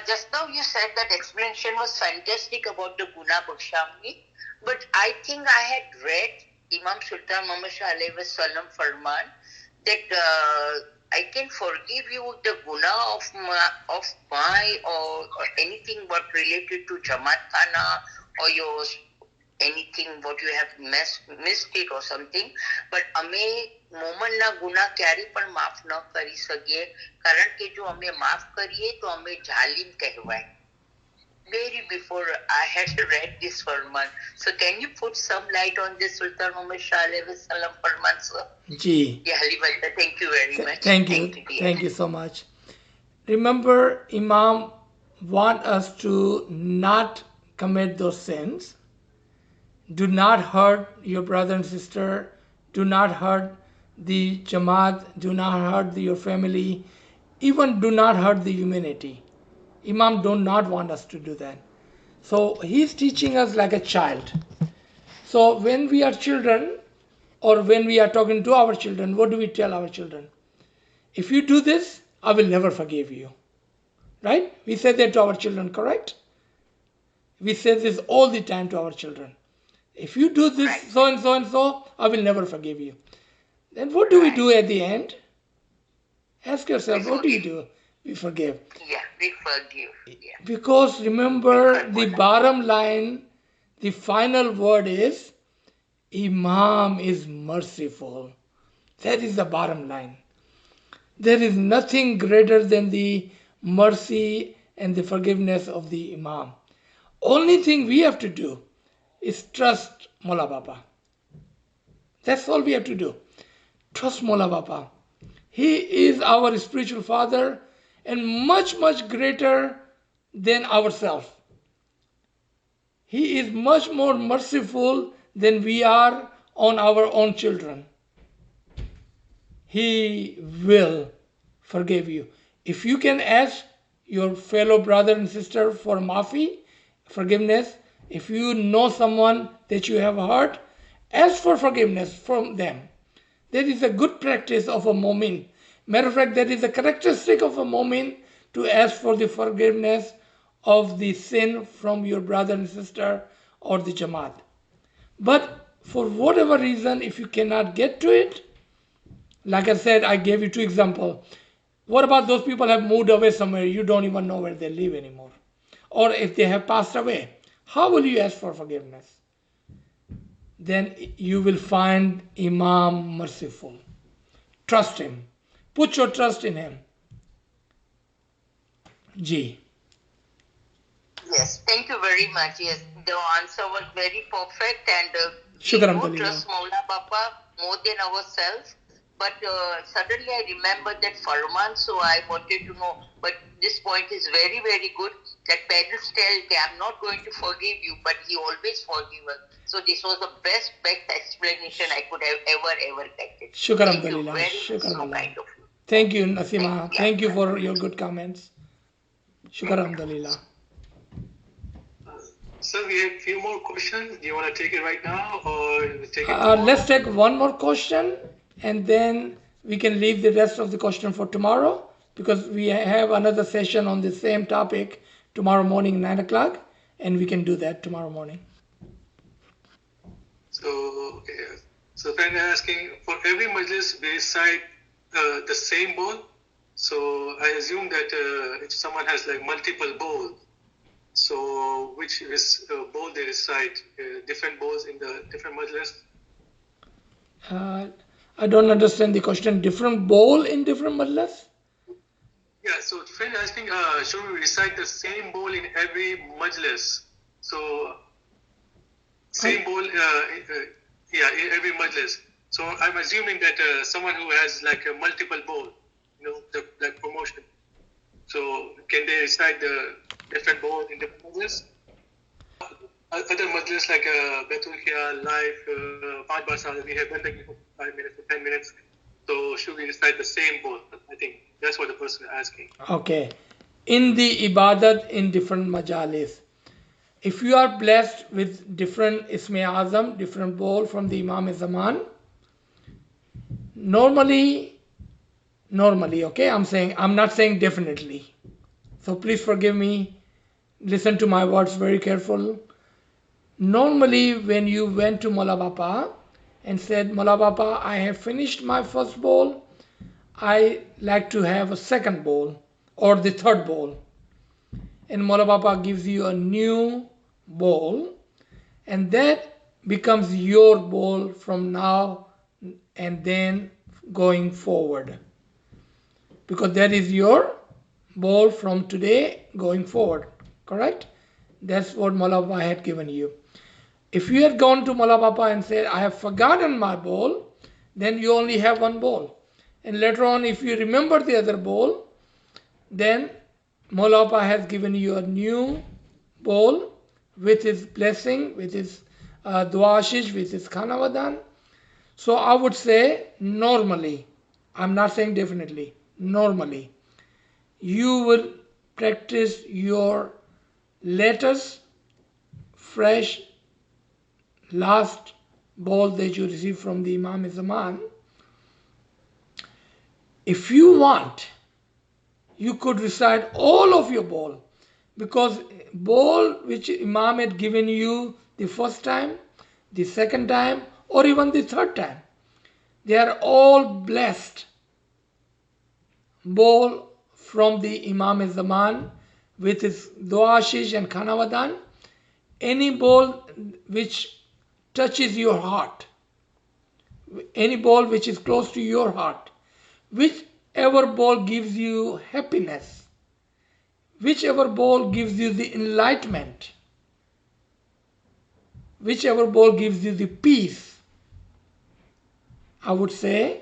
Just now you said that explanation was fantastic about the Guna Bakshamni, but I think I had read Imam Sultan Muhammad Shah Alaihi Wasallam Farman that I can forgive you the Guna of my or anything what related to Jamat Khana or your anything what you have missed it or something, but અમે મોમનના ગુના ક્યારે પણ માફ ન કરી શકીએ, કારણ કે જો અમે માફ કરીએ તો અમે જાલિમ કહેવાય. Very before I had read this Farman. So can you put some light on this Sultan Muhammad Shah Alaihi Wasallam Farman, sir? Ji. Yeah, Halibata, thank you very much. Thank you. Thank you so much. Remember, Imam want us to not commit those sins. Do not hurt your brother and sister. Do not hurt the Jamat. Do not hurt your family. Even do not hurt the humanity. Imam do not want us to do that. So he's teaching us like a child. So when we are children, or when we are talking to our children, what do we tell our children? If you do this, I will never forgive you. Right? We say that to our children, correct? We say this all the time to our children. If you do this, right, so and so and so, I will never forgive you. Then what do we do at the end? Ask yourself, what do you do? We forgive. Yeah, we forgive. Yeah. Because remember, the bottom line, the final word is, Imam is merciful. That is the bottom line. There is nothing greater than the mercy and the forgiveness of the Imam. Only thing we have to do is trust Mola Baba. That's all we have to do. Trust Mola Baba. He is our spiritual father and much, much greater than ourselves. He is much more merciful than we are on our own children. He will forgive you. If you can ask your fellow brother and sister for maafi, forgiveness, if you know someone that you have hurt, ask for forgiveness from them. That is a good practice of a mu'min. Matter of fact, that is a characteristic of a mu'min to ask for the forgiveness of the sin from your brother and sister or the Jamat. But for whatever reason, if you cannot get to it, like I said, I gave you 2 examples. What about those people have moved away somewhere, you don't even know where they live anymore? Or if they have passed away, how will you ask for forgiveness? Then you will find Imam merciful. Trust him. Put your trust in him. Ji. Yes, thank you very much. Yes, the answer was very perfect, and we Shukran, do Dalila. trust Maula Baba more than ourselves. But suddenly I remembered that Farman, so I wanted to know. But this point is very, very good. That parents tell, okay, I'm not going to forgive you, but he always forgives us. So this was the best explanation I could have ever getted. Shukran, Thank you Dalila. very much. Shukran, So Allah. kind of you. Thank you, Nasima. Yeah. Thank you for your good comments. Shukran, Dalila. Sir, we have a few more questions. Do you want to take it right now or take it Let's take one more question and then we can leave the rest of the question for tomorrow because we have another session on the same topic tomorrow morning 9 o'clock and we can do that tomorrow morning. So, okay. So friend asking, for every majlis we recite the same bowl. So I assume that if someone has like multiple bowls, so which is bowl they recite, different bowls in the different majlis? I don't understand the question. Different bowl in different majlis? Yeah, so friend asking, should we recite the same bowl in every majlis? So same bowl, yeah, in every majlis. So I'm assuming that someone who has like a multiple bowl, you know, like promotion. So can they recite the different bowl in different majlis? Other majlis like Betul Khia, Life, 5 Basal, we have bandagi for 5 minutes or 10 minutes. So should we recite the same bowl? I think that's what the person is asking. Okay. In the ibadat in different majalis, if you are blessed with different Isme Azam, different bowl from the Imam Zaman, normally, okay, I'm not saying definitely. So please forgive me. Listen to my words very careful. Normally, when you went to Mola Bapa and said, Mola Bapa, I have finished my first bowl, I like to have a second bowl or the third bowl. And Mola Bapa gives you a new bowl, and that becomes your bowl from now and then going forward. Because that is your bowl from today going forward, correct? That's what Mola Bapa had given you. If you had gone to Mola Bapa and said, I have forgotten my bowl, then you only have one bowl. And later on, if you remember the other bowl, then Mola Bapa has given you a new bowl with his blessing, with his dua ashish, with his khana vadan. So I would say normally, I'm not saying definitely, normally, you will practice your latest, fresh, last bowl that you receive from the Imam Zaman. If you want, you could recite all of your bowl, because bowl which Imam had given you the first time, the second time, or even the third time, they are all blessed bowl from the Imam Zaman with his dua ashish and khana vadan. Any bowl which touches your heart, any bowl which is close to your heart, whichever bowl gives you happiness, whichever ball gives you the enlightenment, whichever ball gives you the peace, I would say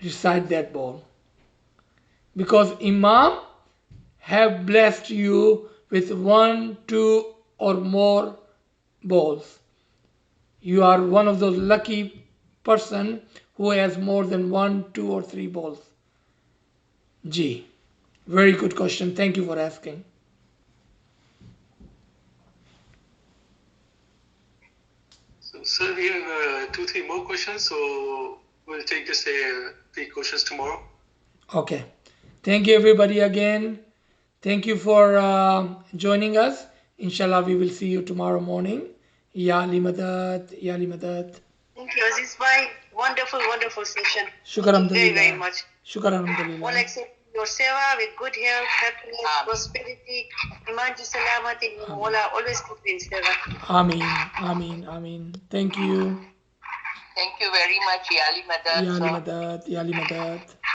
recite that ball. Because Imam have blessed you with 1, 2 or more balls. You are one of those lucky person who has more than 1, 2 or 3 balls. G. Very good question. Thank you for asking. So, sir, we have 2, 3 more questions, so we'll take just 3 questions tomorrow. Okay. Thank you everybody again. Thank you for joining us. Inshallah, we will see you tomorrow morning. Ya Ali Madad, Ya Ali Madad. Thank you, Aziz bhai. Wonderful, wonderful session. Shukar Thank you very, alhamdulillah. very much. Shukar All alhamdulillah. accept your seva with good health, happiness, prosperity, iman ki salamati. Mola always keep you in seva. Ameen, Ameen, Ameen. Thank you. Thank you very much, Yali Madad. Ya Ali Madad, Ya Ali Madad.